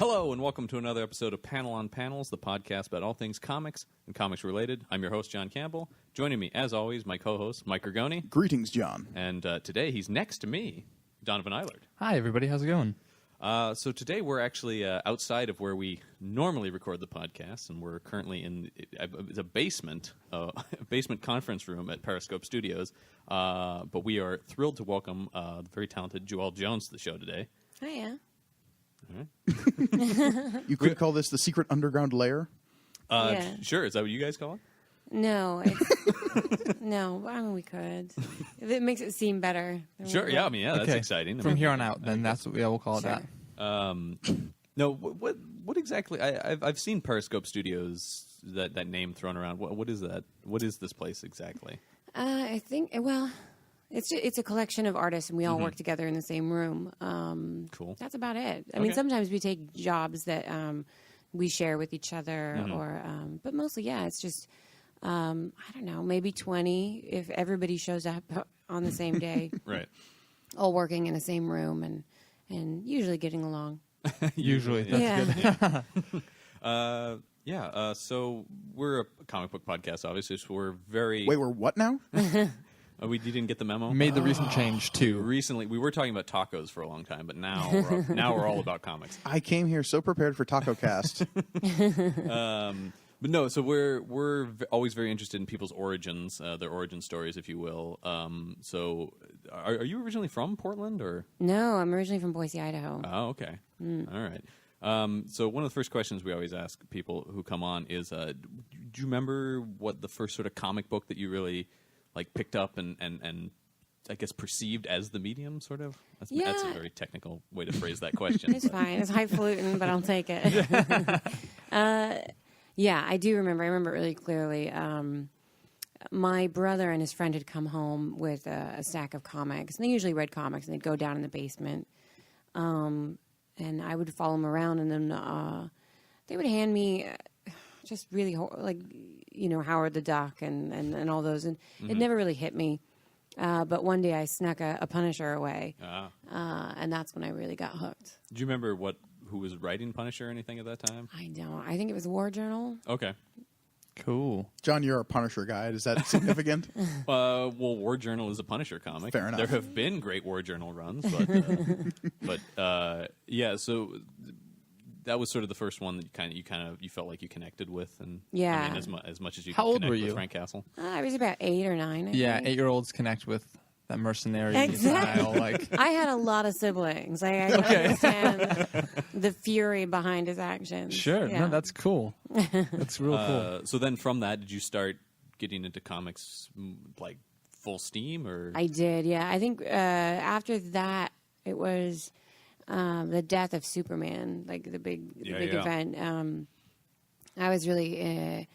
Hello, and welcome to another episode of Panel on Panels, the podcast about all things comics and comics related. I'm your host, John Campbell. Joining me, as always, my co-host, Mike Rigoni. Greetings, John. And today he's next to me, Donovan Eilert. Hi, everybody. How's it going? So today we're actually outside of where we normally record the podcast, and we're currently in a basement conference room at Periscope Studios. But we are thrilled to welcome the very talented Joëlle Jones to the show today. Hiya. All right. You could call this the secret underground lair? Yeah. Sure. Is that what you guys call it? No. No, I mean, we could. If it makes it seem better. Sure. Yeah. I mean, yeah, that's Okay. exciting. From here on out, then that's what we'll call it Sure. that. No, what exactly? I've seen Periscope Studios, that name thrown around. What is that? What is this place exactly? I think, it's a collection of artists, and we all work together in the same room. Cool. That's about it. I mean, sometimes we take jobs that we share with each other, but mostly, it's just, I don't know, maybe 20 if everybody shows up on the same day. Right. All working in the same room and usually getting along. Usually. That's Yeah. good. So we're a comic book podcast, obviously. So we're very. Wait, we're what now? You didn't get the memo? Made the recent change, too. Recently, we were talking about tacos for a long time, but now we're all about comics. I came here so prepared for Taco Cast. But no, so we're always very interested in people's origins, their origin stories, if you will. So, are you originally from Portland, or? No, I'm originally from Boise, Idaho. Oh, okay. All right. So one of the first questions we always ask people who come on is, do you remember what the first sort of comic book that you really picked up and I guess perceived as the medium, sort of? That's a very technical way to phrase that question. It's fine. It's highfalutin, but I'll take it. Yeah, I do remember. I remember it really clearly. My brother and his friend had come home with a stack of comics, and they usually read comics, and they'd go down in the basement. And I would follow them around, and then they would hand me just really, Howard the Duck and all those. And it never really hit me. But one day I snuck a Punisher away, and that's when I really got hooked. Do you remember who was writing Punisher or anything at that time? I don't. I think it was War Journal. Okay. Cool. John, you're a Punisher guy. Is that significant? Well, War Journal is a Punisher comic. Fair enough. There have been great War Journal runs, but so that was sort of the first one that you felt like you connected with, and Yeah. I mean, as much as you How could old connect were with you? Frank Castle. I was about 8 or 9. I Yeah, think. 8-year-olds connect with that mercenary Exactly. style. I had a lot of siblings. I don't understand the fury behind his actions. Sure. Yeah. No, that's cool. That's real cool. So then from that, did you start getting into comics full steam, or? I did, yeah. I think after that, it was the death of Superman, the big event. I was really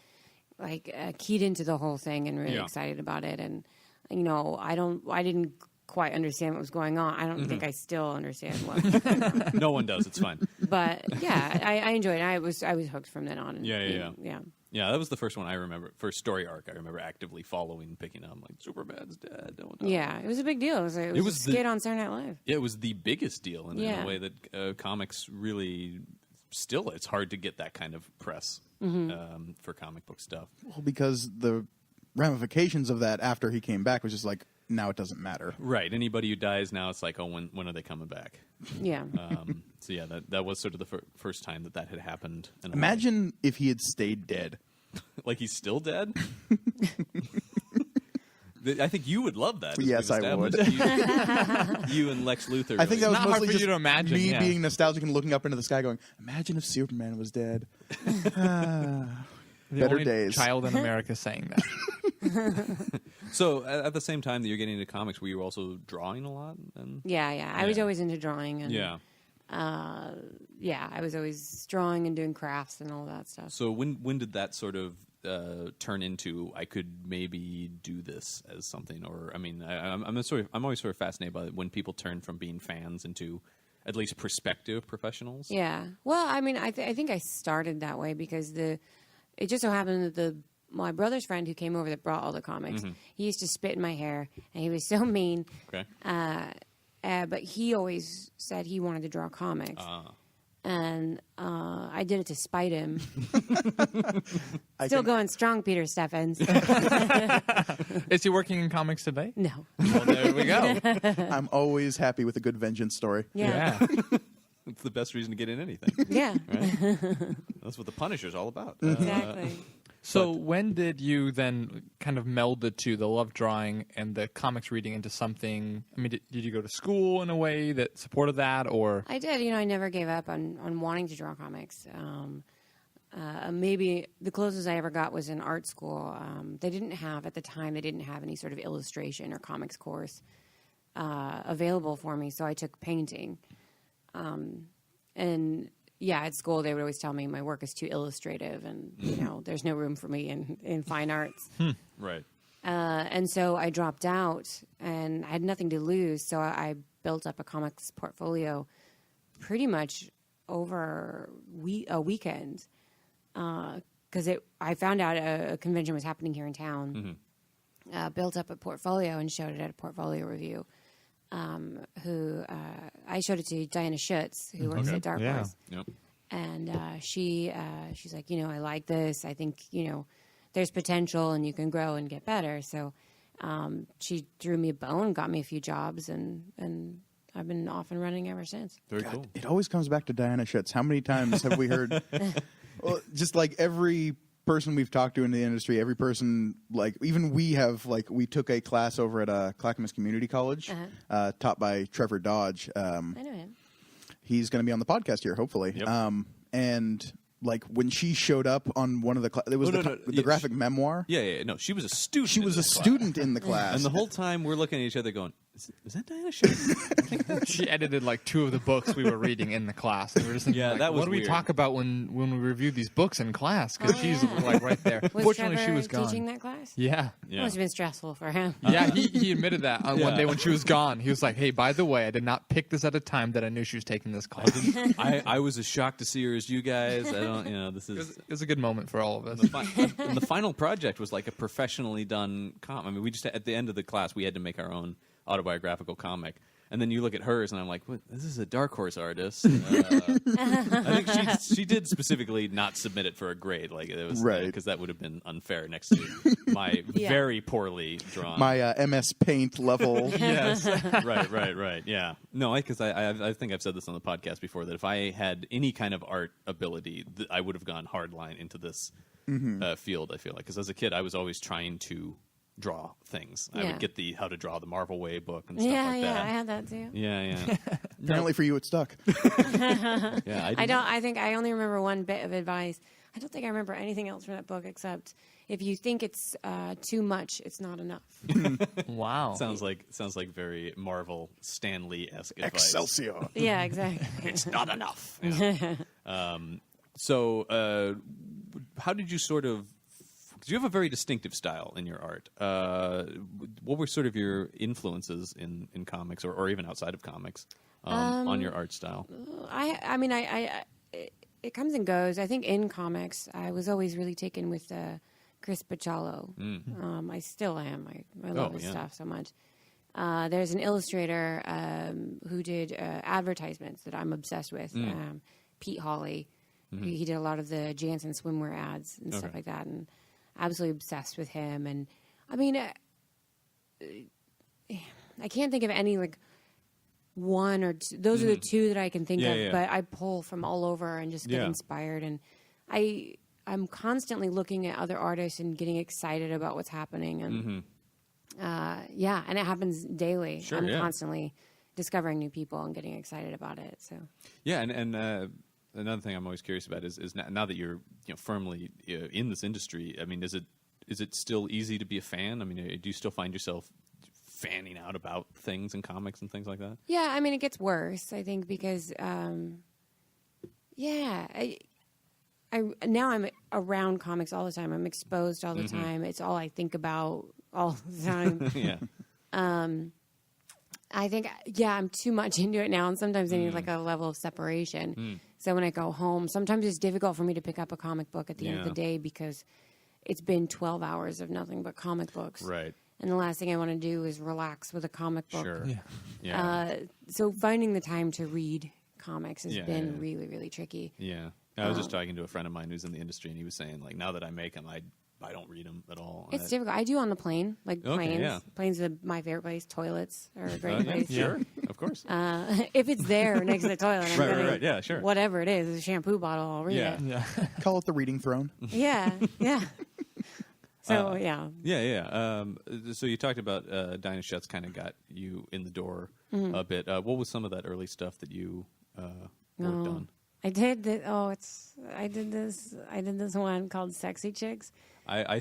keyed into the whole thing and really excited about it. And I didn't quite understand what was going on. I don't think I still understand what was going on. No one does. It's fine. But yeah, I enjoyed it. I was hooked from then on. Yeah. Yeah. Yeah, that was the first one I remember. First story arc I remember actively following, picking up. Superman's dead. Don't know. Yeah, it was a big deal. It was a skit on Saturday Night Live. Yeah, it was the biggest deal in a way that comics really still. It's hard to get that kind of press for comic book stuff. Well, because the ramifications of that after he came back was just now it doesn't matter. Right. Anybody who dies now, it's when are they coming back? Yeah. So yeah, that was sort of the first time that had happened. Imagine if he had stayed dead. Like he's still dead? I think you would love that. Yes, I would. You and Lex Luthor. I think that was not hard mostly for you just to imagine, me yeah. being nostalgic and looking up into the sky going, imagine if Superman was dead. The better only days. child in America saying that. So at the same time that you're getting into comics, were you also drawing a lot? Yeah. I was always into drawing. And, Yeah. I was always drawing and doing crafts and all that stuff. So when did that sort of turn into I could maybe do this as something? Or I mean, I'm always sort of fascinated by when people turn from being fans into at least prospective professionals. Yeah. Well, I mean, I think I started that way because it just so happened that my brother's friend who came over that brought all the comics, he used to spit in my hair, and he was so mean. Okay. But he always said he wanted to draw comics. And I did it to spite him. Still going strong, Peter Steffens. Is he working in comics today? No. Well, there we go. I'm always happy with a good vengeance story. Yeah. It's the best reason to get in anything. Yeah. Right? That's what the Punisher's all about. Exactly. So when did you then kind of meld the two, the love drawing and the comics reading, into something? I mean, did you go to school in a way that supported that, or? I did. I never gave up on wanting to draw comics. Maybe the closest I ever got was in art school. They didn't have any sort of illustration or comics course available for me, so I took painting. And yeah, at school they would always tell me my work is too illustrative, and there's no room for me in fine arts. Right. And so I dropped out, and I had nothing to lose, so I built up a comics portfolio pretty much over a weekend. Because I found out a convention was happening here in town, built up a portfolio and showed it at a portfolio review. I showed it to Diana Schutz, who works at Dark Horse. Yep. And she's like, I like this. I think, there's potential and you can grow and get better. So she threw me a bone, got me a few jobs, and I've been off and running ever since. Very cool. It always comes back to Diana Schutz. How many times have we heard? Well, just like every person we've talked to in the industry, every person, like even we took a class over at Clackamas Community College, taught by Trevor Dodge. I know him. He's going to be on the podcast here, hopefully. Yep. And like when she showed up on one of the it was the graphic memoir. Yeah. No, she was a student. She was a student in the class, and the whole time we're looking at each other, going, "Is that Diana Schutz?" She edited like 2 of the books we were reading in the class. And we were just thinking, that was what do we weird. talk about when we review these books in class? Because she's like right there. Was Fortunately, Trevor she was gone. teaching that class? Yeah. Yeah. Must have been stressful for him. Yeah, he admitted that on one Yeah. day when she was gone. He was like, "Hey, by the way, I did not pick this at a time that I knew she was taking this class." I was as shocked to see her as you guys. I don't, this is. It was a good moment for all of us. And the final project was like a professionally done I mean, we just at the end of the class we had to make our own autobiographical comic. And then you look at hers, and I'm like, "What? This is a Dark Horse artist." I think she did specifically not submit it for a grade, like it was, right, because that would have been unfair next to my very poorly drawn, my MS Paint level. Yes, right, yeah. No, because I think I've said this on the podcast before that if I had any kind of art ability, I would have gone hardline into this field. I feel like because as a kid, I was always trying to draw things. I would get the How to Draw the Marvel Way book and stuff like that. Yeah, I had that too. Yeah. Apparently for you, it stuck. Yeah, I think I only remember one bit of advice. I don't think I remember anything else from that book except if you think it's too much, it's not enough. Wow. Sounds like very Marvel Stan Lee-esque advice. Excelsior. Yeah, exactly. It's not enough. Yeah. So how did you sort of? Because you have a very distinctive style in your art. What were sort of your influences in comics or even outside of comics on your art style? I mean, it comes and goes. I think in comics, I was always really taken with Chris Bachalo. I still am. I love his stuff so much. There's an illustrator who did advertisements that I'm obsessed with, Pete Hawley. He did a lot of the Janssen swimwear ads and stuff like that, and absolutely obsessed with him. And I mean, I can't think of any like one or two. Those are the two that I can think of, but I pull from all over and just get inspired. And I'm constantly looking at other artists and getting excited about what's happening. And and it happens daily. Sure, I'm constantly discovering new people and getting excited about it. So and another thing I'm always curious about is now that you're firmly in this industry. I mean, is it still easy to be a fan? I mean, do you still find yourself fanning out about things and comics and things like that? Yeah, I mean, it gets worse, I think, because now I'm around comics all the time. I'm exposed all the time. It's all I think about all the time. I think, I'm too much into it now, and sometimes I need like a level of separation. So when I go home, sometimes it's difficult for me to pick up a comic book at the end of the day because it's been 12 hours of nothing but comic books. Right. And the last thing I want to do is relax with a comic book. Sure. Yeah. So finding the time to read comics has Yeah, been yeah. really, really tricky. Yeah. I was just talking to a friend of mine who's in the industry, and he was saying, like, now that I make them, I don't read them at all. It's difficult. I do on the plane, like Okay, planes. yeah. Planes are my favorite place. Toilets are a great Yeah, place. sure, of course. If it's there next to the toilet, I'm Right, gonna, right, yeah, sure. Whatever it is, a shampoo bottle, I'll read Yeah. it. Yeah. Call it the reading throne. Yeah, yeah. So yeah. Yeah. So you talked about Dinah Shuts kind of got you in the door Mm-hmm. a bit. What was some of that early stuff that you worked on? I did this. I did this one called Sexy Chicks. I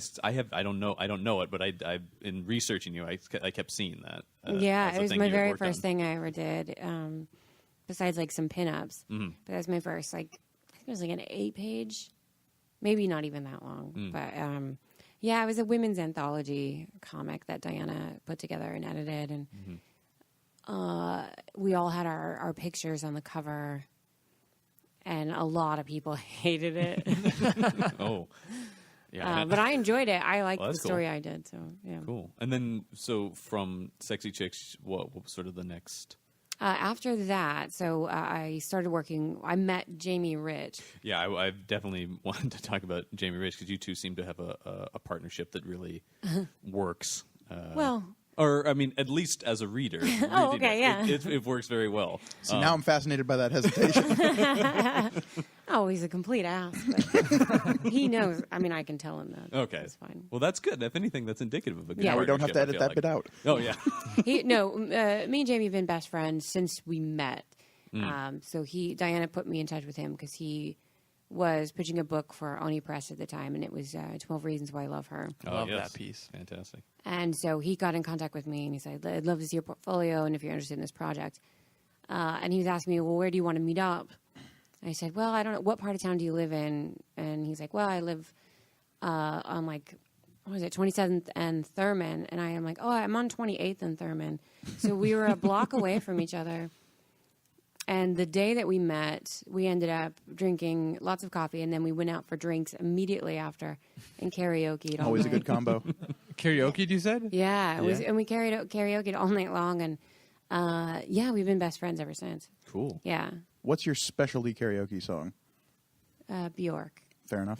don't know it, but I in researching you, I kept seeing that. Yeah, as a it was thing my you had very worked first on. thing I ever did. Besides like some pinups, Mm-hmm. but that was my first. Like I think it was like an 8-page, maybe not even that long. Mm. But yeah, it was a women's anthology comic that Diana put together and edited, and we all had our pictures on the cover. And a lot of people hated it. Oh, yeah. But I enjoyed it. I liked Well, the that's cool. story I did. So, yeah. Cool. And then, so from Sexy Chicks, what was sort of the next? After that, I started working. I met Jamie Rich. Yeah, I've definitely wanted to talk about Jamie Rich because you two seem to have a partnership that really works. Well, Or, I mean, at least as a reader. Reading okay, it, yeah. It works very well. See, now I'm fascinated by that hesitation. oh, he's a complete ass. But he knows. I mean, I can tell him that. Okay. That's fine. Well, that's good. If anything, that's indicative of a good Yeah. Now we don't have to edit partnership, that I feel bit out. like. Oh, yeah. Me and Jamie have been best friends since we met. Mm. So Diana put me in touch with him because he was pitching a book for Oni Press at the time, and it was 12 Reasons Why I Love Her. Oh, Love yes. that piece. Fantastic. And so he got in contact with me, and he said, I'd love to see your portfolio, and if you're interested in this project. And he was asking me, well, where do you want to meet up? And I said, well, I don't know. What part of town do you live in? And he's like, well, I live on, like, what was it, 27th and Thurman. And I am like, oh, I'm on 28th and Thurman. So we were a block away from each other. And the day that we met, we ended up drinking lots of coffee, and then we went out for drinks immediately after and karaoke'd all Always a night. good combo. Karaoke, you said? Yeah, it was, Yeah. and we karaoke'd all night long, and yeah, we've been best friends ever since. Cool. Yeah, What's your specialty karaoke song? Bjork. Fair enough.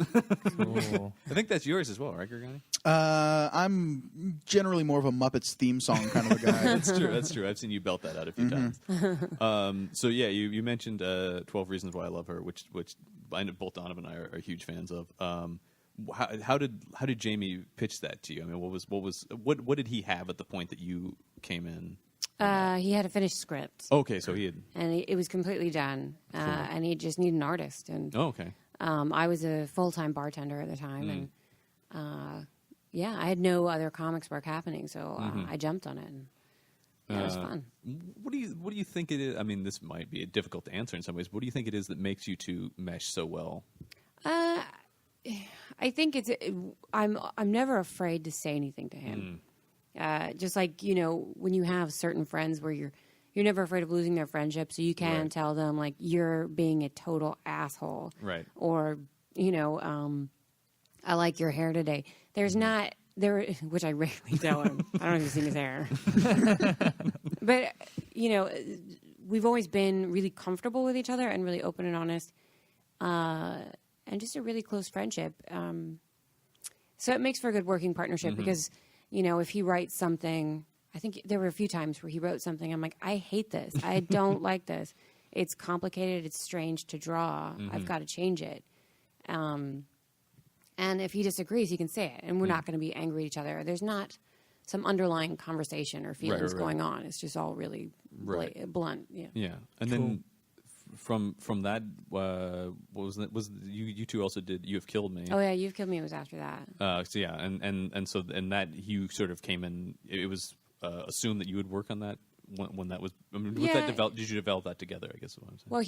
Cool. I think that's yours as well, right, Gergani? I'm generally more of a Muppets theme song kind of a guy. That's true. That's true. I've seen you belt that out a few times. So yeah, you mentioned 12 Reasons Why I Love Her, which I know both Donovan and I are huge fans of. How did Jamie pitch that to you? I mean, what did he have at the point that you came in? He had a finished script, Okay, so he had. and it was completely done, and he just needed an artist. And Oh, okay. I was a full-time bartender at the time, and yeah, I had no other comics work happening, so I jumped on it, and yeah, it was fun. What do you think it is? I mean, this might be difficult to answer in some ways. What do you think it is that makes you two mesh so well? I think I'm never afraid to say anything to him. Just like, when you have certain friends where you're never afraid of losing their friendship, so you can Right. tell them like you're being a total asshole, Right. Or I like your hair today. There's not there, which I rarely tell him. I don't know if you've seen his hair, but we've always been really comfortable with each other and really open and honest, and just a really close friendship. So it makes for a good working partnership because, if he writes something, I think there were a few times where he wrote something, I'm like, I hate this. I don't like this. It's complicated. It's strange to draw. I've got to change it. And if he disagrees, he can say it. And we're not going to be angry at each other. There's not some underlying conversation or feelings right. going on. It's just all really Right. blunt. Yeah. Yeah, and then from that, what was that? Was you two also did You Have Killed Me? Oh, yeah. You've Killed Me was after that. So yeah, and so that you sort of came in. It was assumed that you would work on that when that was. I mean, was that Yeah. developed? Did you develop that together? I guess is what I'm saying. Well,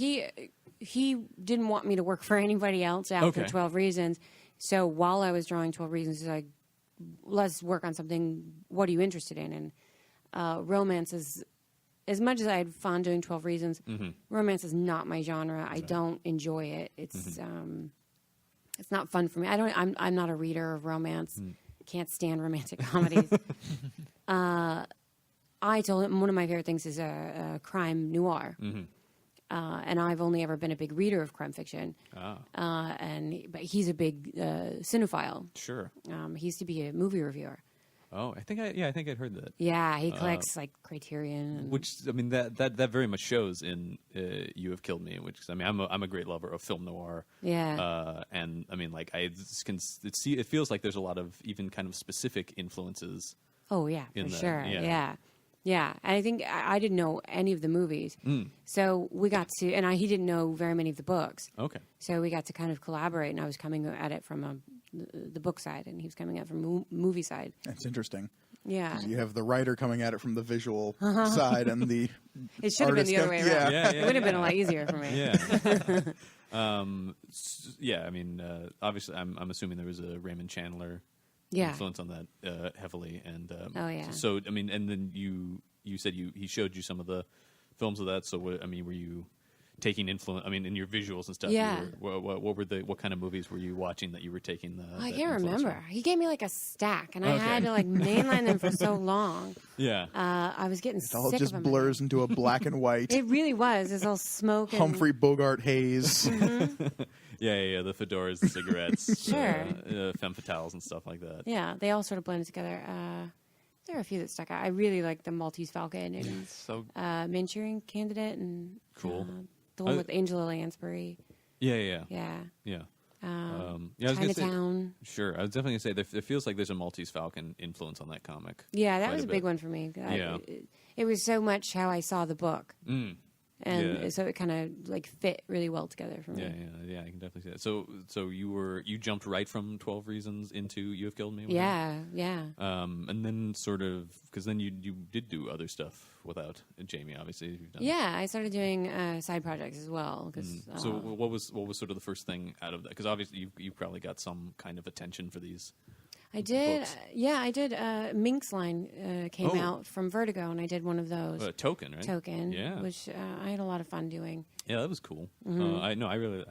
he didn't want me to work for anybody else after Okay. 12 Reasons. So while I was drawing 12 Reasons, he's like, let's work on something. What are you interested in? And romance is, as much as I had fun doing 12 Reasons, romance is not my genre. I don't enjoy it. It's not fun for me. I'm not a reader of romance. Can't stand romantic comedies. I told him one of my favorite things is a crime noir. and I've only ever been a big reader of crime fiction. But he's a big cinephile. Sure. He used to be a movie reviewer. Oh, I think I'd heard that. Yeah, he collects like Criterion. And Which, I mean, that very much shows in You Have Killed Me. Which, I mean, I'm a great lover of film noir. Yeah. And I mean, like, it feels like there's a lot of even kind of specific influences. Oh yeah, in for that, sure. yeah. Yeah. And I think I didn't know any of the movies, so we got to, and he didn't know very many of the books. Okay. So we got to kind of collaborate, and I was coming at it from the book side, and he was coming at it from movie side. That's interesting. Yeah. 'Cause you have the writer coming at it from the visual side, and the It should have been the other way around. Yeah. It would have been a lot easier for me. Yeah. Yeah. I mean, obviously, I'm assuming there was a Raymond Chandler Yeah. influence on that heavily, and Oh, yeah. So I mean, and then you said he showed you some of the films of that. So what, I mean, were you taking influence? I mean, in your visuals and stuff. Yeah. What kind of movies were you watching that you were taking the? I that can't influence remember. from? He gave me like a stack, and I Okay. had to like mainline them for so long. Yeah. I was getting it all sick just of them. blurs into a black and white It really was. It's all smoke and Humphrey Bogart haze. Yeah. The fedoras, the cigarettes, Sure. femme fatales, and stuff like that. Yeah, they all sort of blended together. There are a few that stuck out. I really like the Maltese Falcon and So Manchurian Candidate and Cool. The one with Angela Lansbury. Yeah. Yeah. Yeah. I was gonna say, Chinatown. sure. I was definitely gonna say there feels like there's a Maltese Falcon influence on that comic. Yeah, that quite was a bit. big one for me. Yeah. It was so much how I saw the book. Mm. And Yeah. so it kind of like fit really well together for me. Yeah. I can definitely see that. So you jumped right from 12 Reasons into You Have Killed Me. was it? Yeah. And then sort of because then you did do other stuff without Jamie. Obviously, you've done. Yeah, I started doing side projects as well. Cause, So what was sort of the first thing out of that? Because obviously you probably got some kind of attention for these. I did. books. I did. Minx Line came Oh. out from Vertigo, and I did one of those. Token, right? Token, Yeah. which I had a lot of fun doing. Yeah, that was cool. I really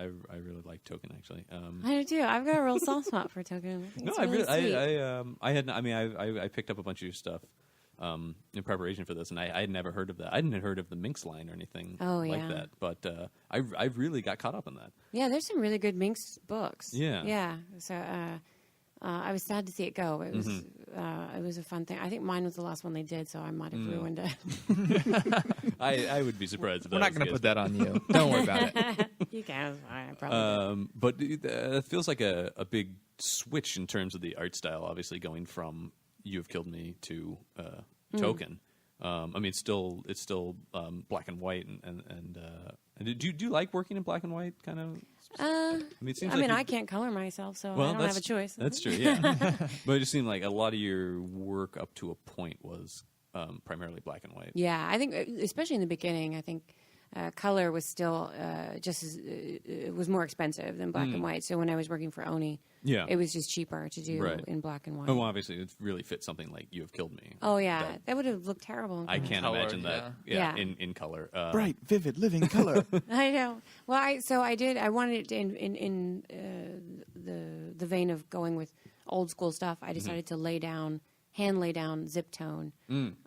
like Token actually. I do too. I've got a real soft spot for Token. I think No, it's I really really, I picked up a bunch of your stuff in preparation for this, and I had never heard of that. I hadn't heard of the Minx Line or anything like yeah. that, but I really got caught up in that. Yeah, there's some really good Minx books. Yeah. Yeah. So I was sad to see it go. It was a fun thing. I think mine was the last one they did, so I might have ruined it. I would be surprised if we're that not was going to the put case. that on you. Don't worry about it. You can. I probably did. But it feels like a big switch in terms of the art style. Obviously, going from You Have Killed Me to Token. I mean, it's still black and white, and do you like working in black and white? Kind of. I mean, it seems like I can't color myself, so Well, I don't have a choice. That's true, yeah. But it just seemed like a lot of your work up to a point was primarily black and white. Yeah, I think especially in the beginning, I think color was still just as it was more expensive than black and white. So when I was working for Oni, Yeah. it was just cheaper to do Right. in black and white. Oh, well, obviously, it really fits something like You Have Killed Me. Oh yeah, that would have looked terrible. In I color. can't Color, imagine that. yeah. In color. Bright, vivid, living color. I know. Well, I did. I wanted it to, in the vein of going with old school stuff. I decided to hand lay down zip tone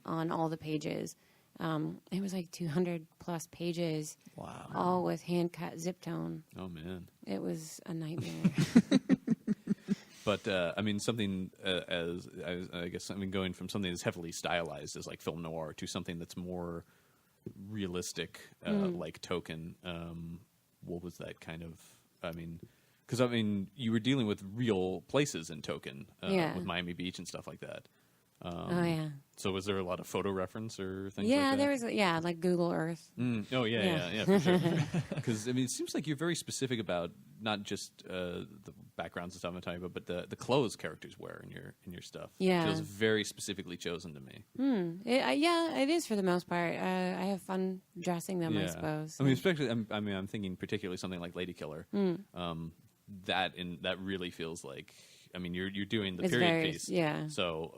on all the pages. It was like 200 plus pages. Wow. All with hand cut zip tone. Oh man. It was a nightmare. But I mean, something I guess going from something that's heavily stylized as like film noir to something that's more realistic, like Token. What was that kind of? I mean, because you were dealing with real places in Token, Yeah. with Miami Beach and stuff like that. Oh yeah. So was there a lot of photo reference or things? Yeah, like that? there was. Like Google Earth. Oh Yeah. yeah, for sure. Because it seems like you're very specific about not just the backgrounds and stuff I'm talking about, but the clothes characters wear in your stuff. Yeah. It feels very specifically chosen to me. It is for the most part. I have fun dressing them, I Yeah. suppose. I mean, especially I'm thinking particularly something like Lady Killer. That really feels like. I mean, you're doing the It's period very- piece. yeah. So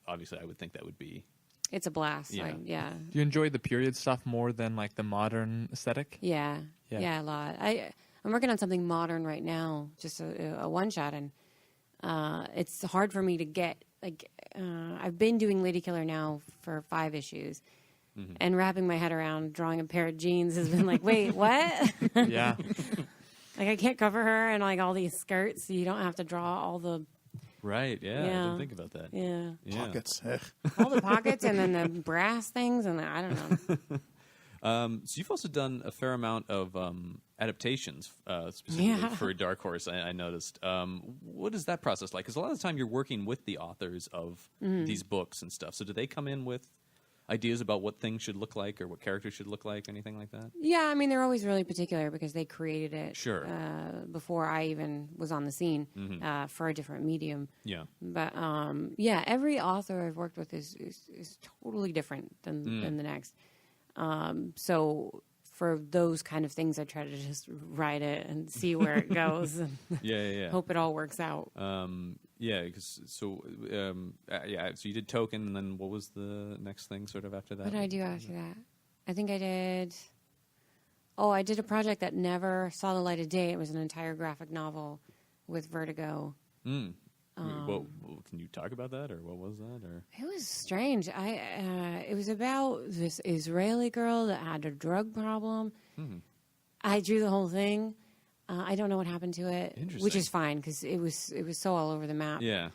obviously, I would think that would be. It's a blast. Yeah. Yeah. Do you enjoy the period stuff more than like the modern aesthetic? Yeah. Yeah. Yeah, a lot. I'm working on something modern right now, just a one shot, and it's hard for me to get. I've been doing Lady Killer now for 5 issues, And wrapping my head around drawing a pair of jeans has been like, wait, what? Yeah. Like, I can't cover her in like all these skirts, so you don't have to draw all the Right. Yeah. I Yeah. didn't think about that. yeah, Yeah. Pockets. all the pockets and then the brass things, and I don't know. So you've also done a fair amount of adaptations, specifically Yeah. for Dark Horse. I noticed. What is that process like? Because a lot of the time you're working with the authors of these books and stuff. So do they come in with ideas about what things should look like or what characters should look like, anything like that? Yeah, I mean, they're always really particular because they created it Sure. Before I even was on the scene for a different medium. Yeah. But yeah, every author I've worked with is totally different than the next. So for those kind of things, I try to just write it and see where it goes and Yeah. hope it all works out. Yeah. So you did Token, and then what was the next thing sort of after that? What did I do after that? I think I did. Oh, I did a project that never saw the light of day. It was an entire graphic novel with Vertigo. Well, can you talk about that, or what was that? Or It was strange. It was about this Israeli girl that had a drug problem. I drew the whole thing. I don't know what happened to it, which Interesting. is fine because it was so all over the map. yeah.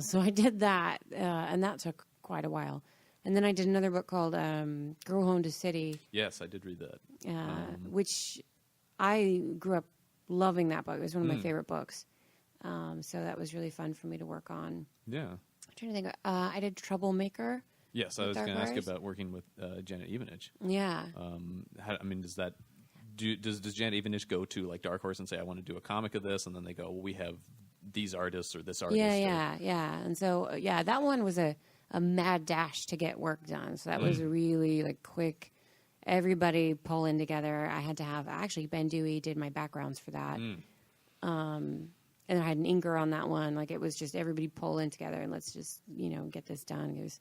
So I did that, and that took quite a while. And then I did another book called Girl Home to City, Yes, I did read that. which I grew up loving that book. It was one of my favorite books. So that was really fun for me to work on. Yeah. I'm trying to think. I did Troublemaker. Yes, I With was Dark going to ask Horse? about working with Janet Evenich. Yeah. Does that does Janet Evenich go to like Dark Horse and say, I want to do a comic of this, and then they go, well, we have these artists or this artist? Yeah. And so, that one was a mad dash to get work done. So that was really like quick. Everybody pulling together. I had to have actually Ben Dewey did my backgrounds for that. And I had an inker on that one. Like it was just everybody pulling together and let's just get this done. It was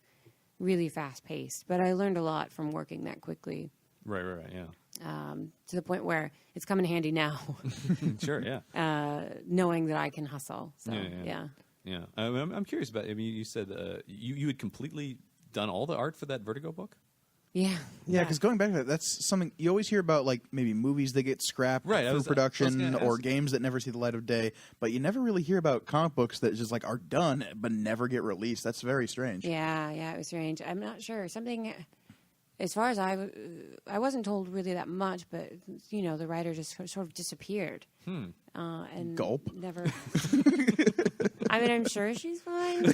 really fast paced, but I learned a lot from working that quickly. Right. Yeah. To the point where it's come in handy now, Sure. Yeah. knowing that I can hustle. So Yeah. I'm curious about. I mean, you said you had completely done all the art for that Vertigo book. Yeah. Yeah, because going back to that, that's something you always hear about, like maybe movies that get scrapped Right, I through was production, gonna or ask. games that never see the light of day. But you never really hear about comic books that just like are done but never get released. That's very strange. Yeah, it was strange. I'm not sure. Something, as far as I wasn't told really that much, but the writer just sort of disappeared. And Gulp. Never. I mean, I'm sure she's fine.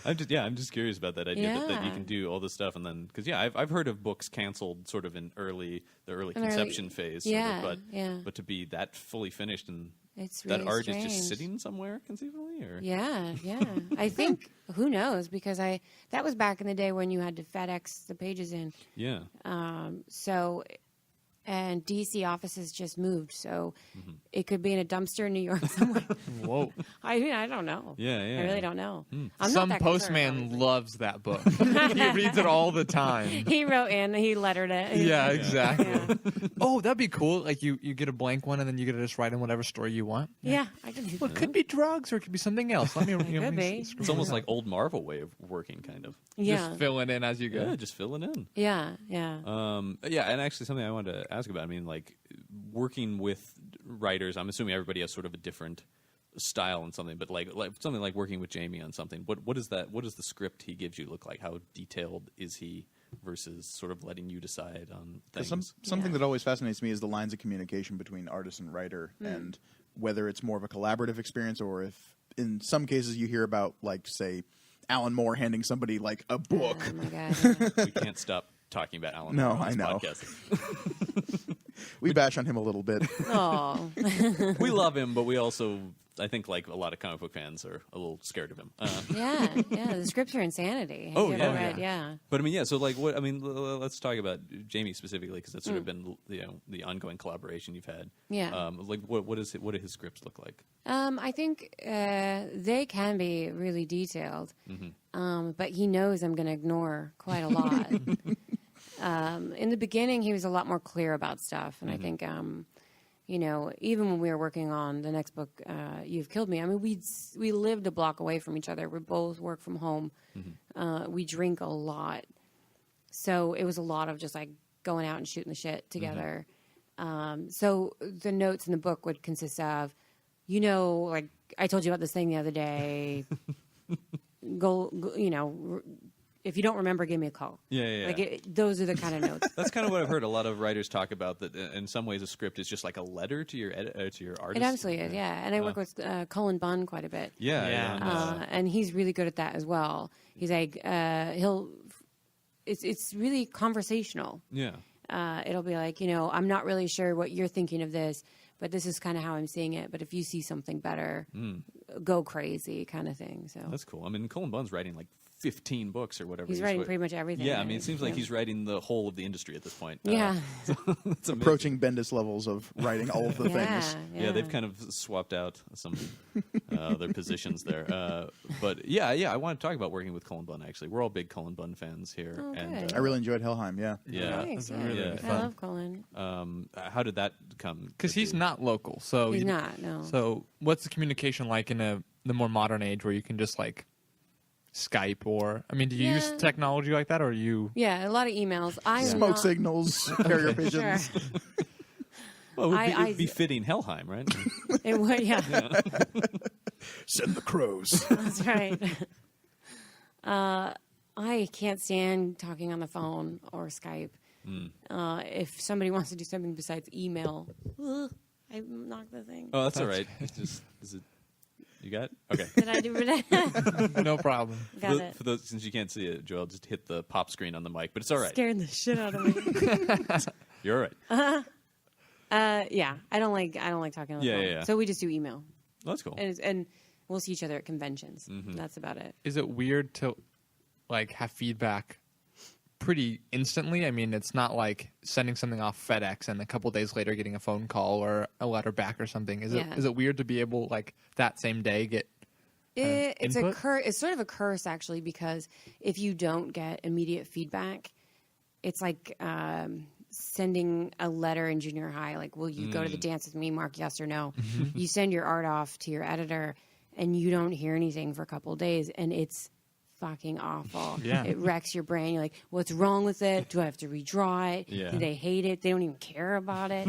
I'm just curious about that idea that you Yeah. can do all this stuff and then because I've heard of books canceled sort of in the early conception phase. sort of, but to be that fully finished and It's that really art strange. is just sitting somewhere conceivably, or Yeah. I think who knows because that was back in the day when you had to FedEx the pages in. yeah. And DC offices just moved, so it could be in a dumpster in New York somewhere. Whoa. I mean, I don't know. Yeah. I really don't know. I'm not Some that concerned, postman honestly. loves that book. He reads it all the time. He wrote in, he lettered it. Yeah, exactly. Yeah. Oh, that'd be cool. Like you get a blank one and then you get to just write in whatever story you want. Yeah, I can do Well, that. it could be drugs or it could be something else. Let me. could be. It's almost like old Marvel way of working, kind of. Yeah. Just fill it in as you go. Yeah, just filling in. Yeah. And actually something I wanted to ask about. I mean, like working with writers. I'm assuming everybody has sort of a different style and something, but like something like working with Jamie on something. What is that? What does the script he gives you look like? How detailed is he versus sort of letting you decide on things? Something Yeah. that always fascinates me is the lines of communication between artist and writer, and whether it's more of a collaborative experience or if, in some cases, you hear about, like, say, Alan Moore handing somebody like a book. Oh my god. We can't stop talking about Alan No, Moore on this I know. podcast. We bash on him a little bit. Oh. We love him, but we also, I think, like a lot of comic book fans, are a little scared of him. Yeah. The scripts are insanity. Have you ever read? Yeah. But I mean, so like, what I mean, let's talk about Jamie specifically because that's sort of been the ongoing collaboration you've had. Yeah. Like, what do his scripts look like? I think they can be really detailed, but he knows I'm going to ignore quite a lot. In the beginning, he was a lot more clear about stuff, and I think, even when we were working on the next book, You've Killed Me, I mean, we lived a block away from each other. We both work from home. We drink a lot. So it was a lot of just like going out and shooting the shit together. So the notes in the book would consist of, like I told you about this thing the other day. go, if you don't remember, give me a call. Yeah. Like those are the kind of notes. That's kind of what I've heard a lot of writers talk about, that in some ways a script is just like a letter to your to your artist. It absolutely is, yeah. And I work with Cullen Bunn quite a bit. Yeah. And he's really good at that as well. He's like, it's really conversational. Yeah. It'll be like, I'm not really sure what you're thinking of this, but this is kind of how I'm seeing it. But if you see something better, go crazy kind of thing. So That's cool. I mean, Cullen Bunn's writing like 15 books or whatever. he's writing pretty much everything. Yeah, I mean, it seems like he's writing the whole of the industry at this point. Yeah. It's amazing. Approaching Bendis levels of writing all of the things. Yeah, they've kind of swapped out some their positions there. But yeah, I want to talk about working with Cullen Bunn, actually. We're all big Cullen Bunn fans here. Oh, and good. I really enjoyed Helheim, yeah. Yeah. Nice, That's really Yeah. good I fun. love Cullen. How did that come? Because he's not local, so He's not, no. So what's the communication like in the more modern age where you can just like Skype or do you use Yeah. technology like that, or you? Yeah, a lot of emails. I am Smoke not, signals, carrier pigeons. Sure. Well, it would I- be fitting Helheim, right? It would, yeah. Send the crows. That's right. I can't stand talking on the phone or Skype. If somebody wants to do something besides email, I knock the thing. Oh, that's all right. It's just, is it? You got it? Okay. Did I do it? No problem. Got it. For those, since you can't see it, Joelle, just hit the pop screen on the mic, but it's all right. Scared the shit out of me. You're all right. Yeah, I don't like talking on the phone. Yeah. So we just do email, Well, that's cool. and we'll see each other at conventions. Mm-hmm. That's about it. Is it weird to like have feedback pretty instantly? I mean, it's not like sending something off FedEx and a couple days later getting a phone call or a letter back or something. Is it weird to be able like that same day get It's input? It's sort of a curse actually, because if you don't get immediate feedback, it's like sending a letter in junior high. Like, will you go to the dance with me, Mark? Yes or no. You send your art off to your editor, and you don't hear anything for a couple of days, and it's fucking awful. Yeah. It wrecks your brain. You're like, what's wrong with it? Do I have to redraw it? Yeah. Do they hate it? They don't even care about it.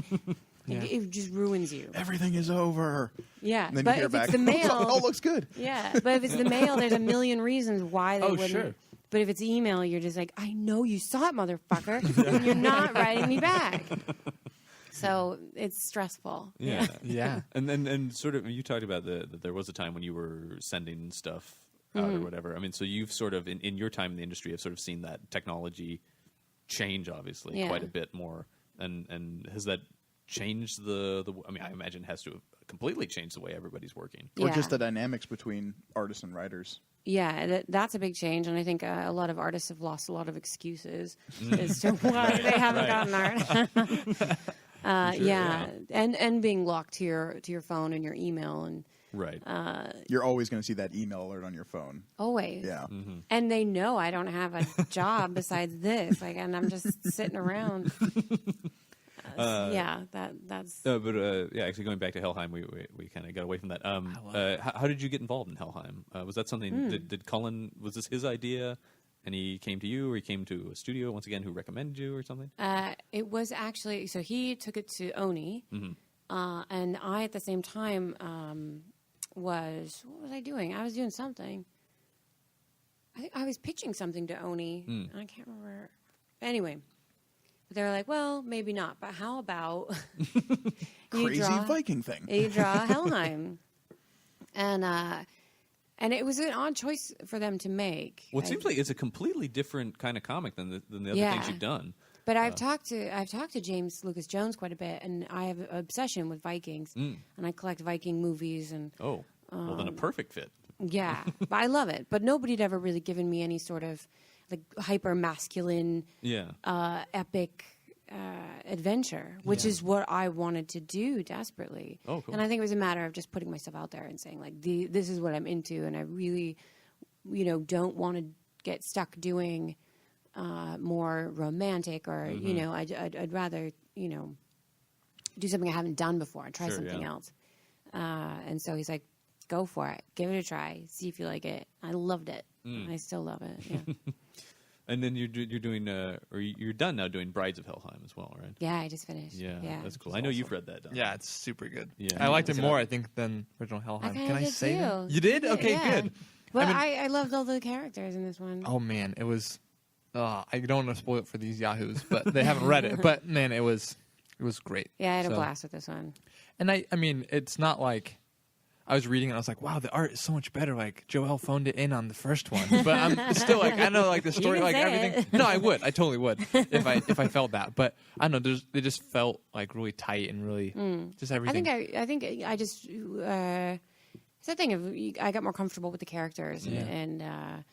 It just ruins you. Everything is over. Yeah, And then but you hear if back, it's the mail, oh, looks good. yeah, but if it's the mail, there's a million reasons why they wouldn't. Sure. But if it's email, you're just like, I know you saw it, motherfucker, and you're not writing me back. So it's stressful. Yeah. Yeah. And sort of, you talked about that there was a time when you were sending stuff out or whatever. I mean, so you've sort of, in your time in the industry, have sort of seen that technology change, obviously, Yeah. quite a bit more. And has that changed the I mean, I imagine it has to have completely changed the way everybody's working. Or Yeah. just the dynamics between artists and writers. Yeah, that's a big change, and I think a lot of artists have lost a lot of excuses as to why they haven't gotten art. yeah. and being locked to your phone and your email, and Right. You're always going to see that email alert on your phone. always. Yeah. And they know I don't have a job besides this, like, and I'm just sitting around. That's Actually, going back to Helheim, we kind of got away from that. How did you get involved in Helheim? Was that something? Did Cullen, was this his idea, and he came to you, or he came to a studio once again who recommended you, or something? It was actually, so he took it to Oni, and I at the same time what was I doing? I was doing something. I think I was pitching something to Oni, and I can't remember. Anyway, but they were like, well, maybe not, but how about Crazy Viking thing. you draw Helheim? And it was an odd choice for them to make. Well, it seems like it's a completely different kind of comic than the other Yeah. things you've done. But I've talked to James Lucas Jones quite a bit, and I have an obsession with Vikings, and I collect Viking movies, and Oh, well, then a perfect fit. yeah, but I love it. But nobody had ever really given me any sort of like hyper masculine, Yeah. epic adventure, which is what I wanted to do desperately. Oh, cool. And I think it was a matter of just putting myself out there and saying like, this is what I'm into, and I really, don't want to get stuck doing more romantic, or I'd rather do something I haven't done before and try Sure, something yeah. else. And so he's like, go for it, give it a try, see if you like it. I loved it. I still love it. Yeah. And then you're doing, or you're done now doing Brides of Helheim as well, right? Yeah, I just finished. Yeah, that's cool. It's I know awesome. you've read that, Don. Yeah, it's super good. Yeah. I liked it Yeah. more, I think, than original I Helheim. kinda Can I did say that? too. You did? Okay, Yeah. good. Well, I mean- I loved all the characters in this one. Oh man, it was. I don't want to spoil it for these yahoos, but they haven't read it. But man, it was great. Yeah, I had a So- blast with this one. And I mean, it's not like I was reading it and I was like, wow, the art is so much better. Like Joëlle phoned it in on the first one, but I'm still like, I know like the story, can like say everything. it. No, I would, I totally would if I felt that. But I don't know, they just felt like really tight and really just everything. I think I just it's the thing of I got more comfortable with the characters Yeah. and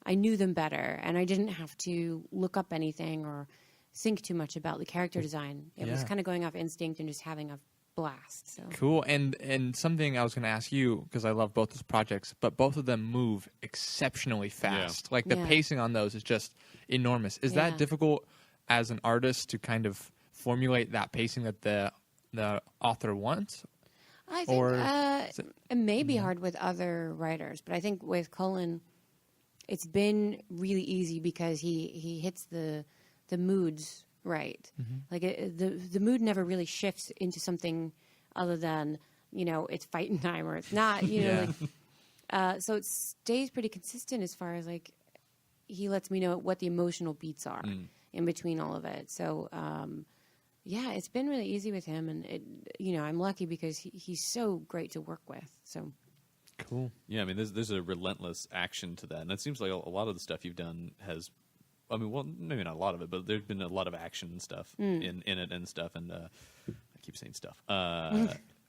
I knew them better, and I didn't have to look up anything or think too much about the character design. It was Yeah. kind of going off instinct and just having a blast. So Cool. And something I was going to ask you, because I love both those projects, but both of them move exceptionally fast. Like the Yeah. pacing on those is just enormous. Is Yeah. that difficult as an artist to kind of formulate that pacing that the author wants? I think Or it may be hard with other writers, but I think with Cullen, it's been really easy because he hits the moods right. Like the mood never really shifts into something other than it's fighting time or it's not. Yeah. So it stays pretty consistent as far as like he lets me know what the emotional beats are in between all of it. So yeah, it's been really easy with him, and I'm lucky because he's so great to work with. So Cool. Yeah, I mean, there's a relentless action to that, and it seems like a lot of the stuff you've done has, I mean, well, maybe not a lot of it, but there's been a lot of action and stuff in it and stuff, and I keep saying stuff.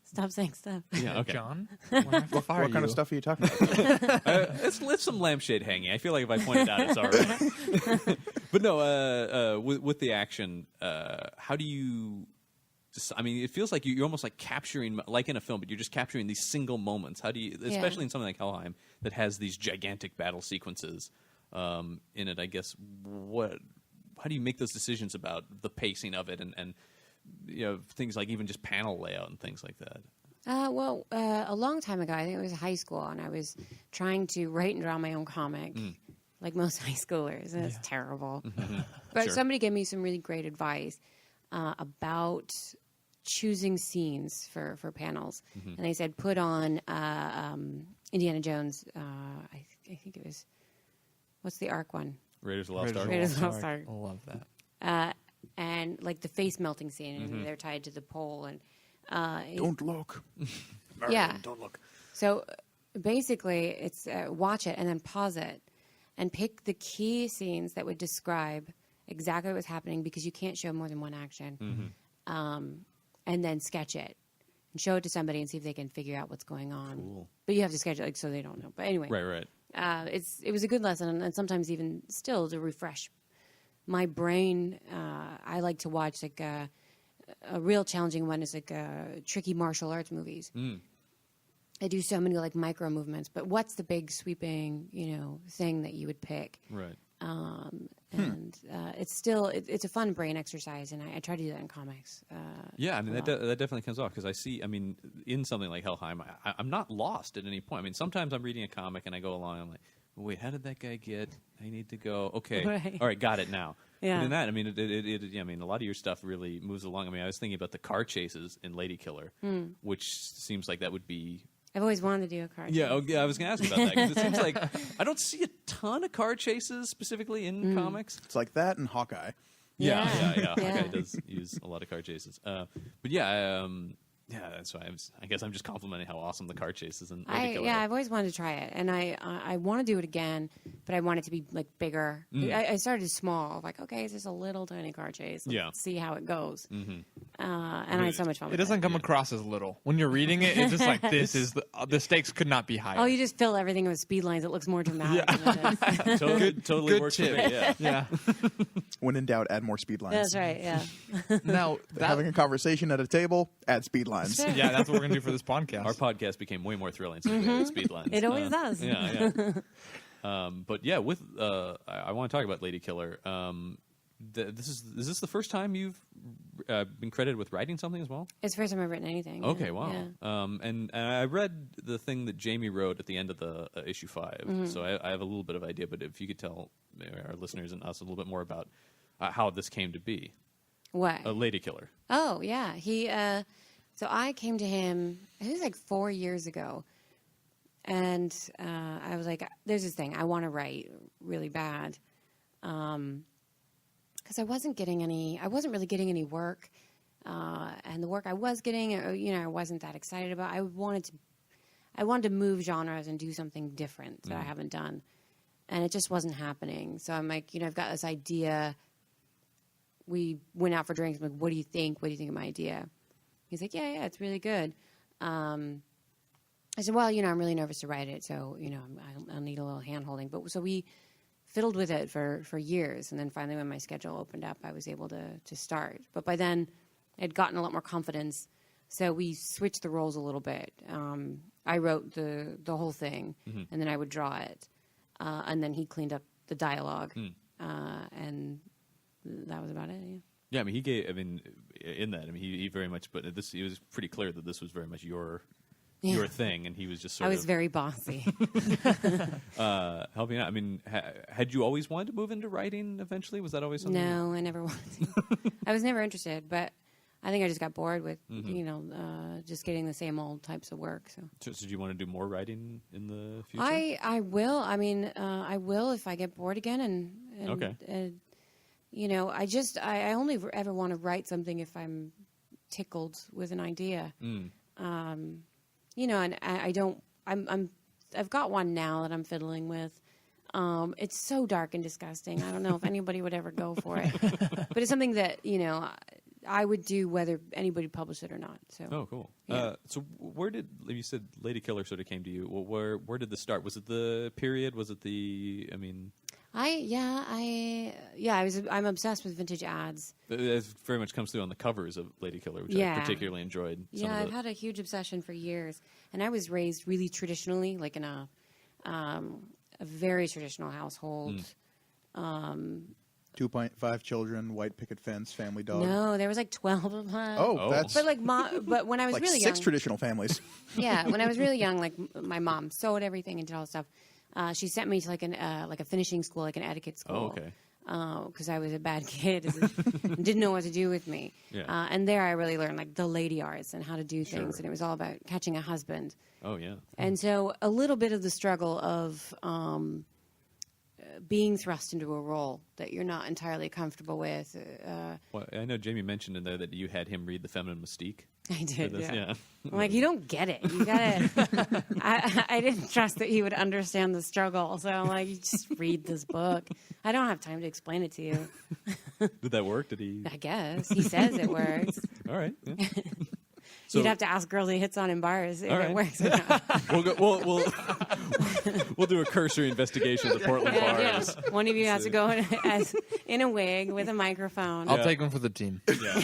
stop saying stuff. Yeah, okay. John, we'll have to fire What kind of you. stuff are you talking about? Let's lift some lampshade hanging. I feel like if I point it out, it's all right. But no, with the action, how do you? I mean, it feels like you're almost like capturing, like in a film, but you're just capturing these single moments. How do you, especially in something like Helheim that has these gigantic battle sequences in it? I guess how do you make those decisions about the pacing of it and things like even just panel layout and things like that? Well, a long time ago, I think it was high school, and I was trying to write and draw my own comic, like most high schoolers, and it's terrible. But Sure. somebody gave me some really great advice about choosing scenes for panels, and they said put on Indiana Jones. I think it was what's the Ark one? Raiders of the Lost Raiders Ark. of Raiders of the Lost Lost Ark. Ark. I love that. And like the face melting scene, and they're tied to the pole, and Don't look. yeah. Don't look. So basically, it's watch it and then pause it and pick the key scenes that would describe exactly what's happening because you can't show more than one action. And then sketch it and show it to somebody and see if they can figure out what's going on. Cool. But you have to sketch it so they don't know. But anyway, Right. it was a good lesson, and sometimes even still to refresh my brain. I like to watch like a real challenging one is like tricky martial arts movies. I do so many like micro movements, but what's the big sweeping thing that you would pick? Right. And it's still it's a fun brain exercise, and I try to do that in comics. Yeah, I mean, a that lot. definitely comes off because I see, I mean, in something like Helheim, I'm not lost at any point. I mean, sometimes I'm reading a comic and I go along and I'm like, wait, how did that guy get? I need to go. Okay. Right. All right, got it now. Yeah. But in that, I mean, I mean, a lot of your stuff really moves along. I mean, I was thinking about the car chases in Lady Killer, which seems like that would be. I've always wanted to do a car. Yeah, chase. yeah, I was going to ask you about that because it seems like I don't see a ton of car chases specifically in comics. It's like that and Hawkeye. Yeah. Yeah. Hawkeye does use a lot of car chases. But yeah, that's why I guess I'm just complimenting how awesome the car chases in Lady Killer. I've always wanted to try it, and I want to do it again, but I want it to be like bigger. I started small, like okay, it's just a little tiny car chase. Let's see how it goes. And I had so much fun. It with doesn't come across as little when you're reading it. It's just like this is the stakes could not be higher. Oh, you just fill everything with speed lines. It looks more dramatic than it is. totally good works tip. for me. Yeah. Yeah. When in doubt, add more speed lines. That's right. Yeah. Now Having a conversation at a table, add speed lines. yeah, that's what we're gonna do for this podcast. Our podcast became way more thrilling since we added speed lines. It always does. Yeah. But yeah, with I want to talk about Lady Killer. is this the first time you've been credited with writing something as well? It's the first time I've written anything. Okay, yeah. wow. Yeah. And I read the thing that Jamie wrote at the end of the issue 5, so I have a little bit of idea. But if you could tell our listeners and us a little bit more about how this came to be. What? A lady killer. Oh, yeah. He. So I came to him, it was like 4 years ago. And I was like, there's this thing. I want to write really bad. Because I wasn't really getting any work. And the work I was getting, I wasn't that excited about. I wanted to move genres and do something different that I haven't done. And it just wasn't happening. So I'm like, I've got this idea. We went out for drinks. I'm like, what do you think? What do you think of my idea? He's like, yeah, it's really good. I said, well, I'm really nervous to write it, so, I'll need a little hand-holding. But so we fiddled with it for years, and then finally when my schedule opened up, I was able to start. But by then, I'd gotten a lot more confidence, so we switched the roles a little bit. I wrote the whole thing, and then I would draw it, and then he cleaned up the dialogue, and that was about it, yeah. Yeah, he he very much, but he was pretty clear that this was very much your thing, and he was just sort of... I was very bossy. Helping out. Had you always wanted to move into writing eventually? Was that always something? No, I never wanted to. I was never interested, but I think I just got bored with, just getting the same old types of work. So do you want to do more writing in the future? I will. I will if I get bored again. And okay. I only ever want to write something if I'm tickled with an idea. And I don't. I've got one now that I'm fiddling with. It's so dark and disgusting. I don't know if anybody would ever go for it, but it's something that I would do whether anybody published it or not. So. Oh, cool. Yeah. So where did you said Lady Killer sort of came to you? Well, where did this start? Was it the period? Was it the? I'm obsessed with vintage ads. It very much comes through on the covers of Lady Killer, which I particularly enjoyed. I've had a huge obsession for years, and I was raised really traditionally, like in a very traditional household. 2.5 children, white picket fence, family dog. No, there was like 12 of them. Oh, that's but when I was like really six young, traditional families. Yeah, when I was really young, like my mom sewed everything and did all this stuff. She sent me to like a finishing school, like an etiquette school. Oh, okay. Because I was a bad kid and didn't know what to do with me. Yeah. And there I really learned like the lady arts and how to do things. And it was all about catching a husband. Oh, yeah. And so a little bit of the struggle of being thrust into a role that you're not entirely comfortable with. Well, I know Jamie mentioned in there that you had him read The Feminine Mystique. I did, yeah. I'm like, you don't get it. You gotta. I didn't trust that he would understand the struggle, so I'm like, you just read this book. I don't have time to explain it to you. Did that work? Did he? I guess he says it works. All right. Yeah. So, you'd have to ask girls he hits on in bars if it works or not. We'll do a cursory investigation of the Portland bars. Yeah. One of you has to go in a wig with a microphone. I'll take one for the team. Yeah.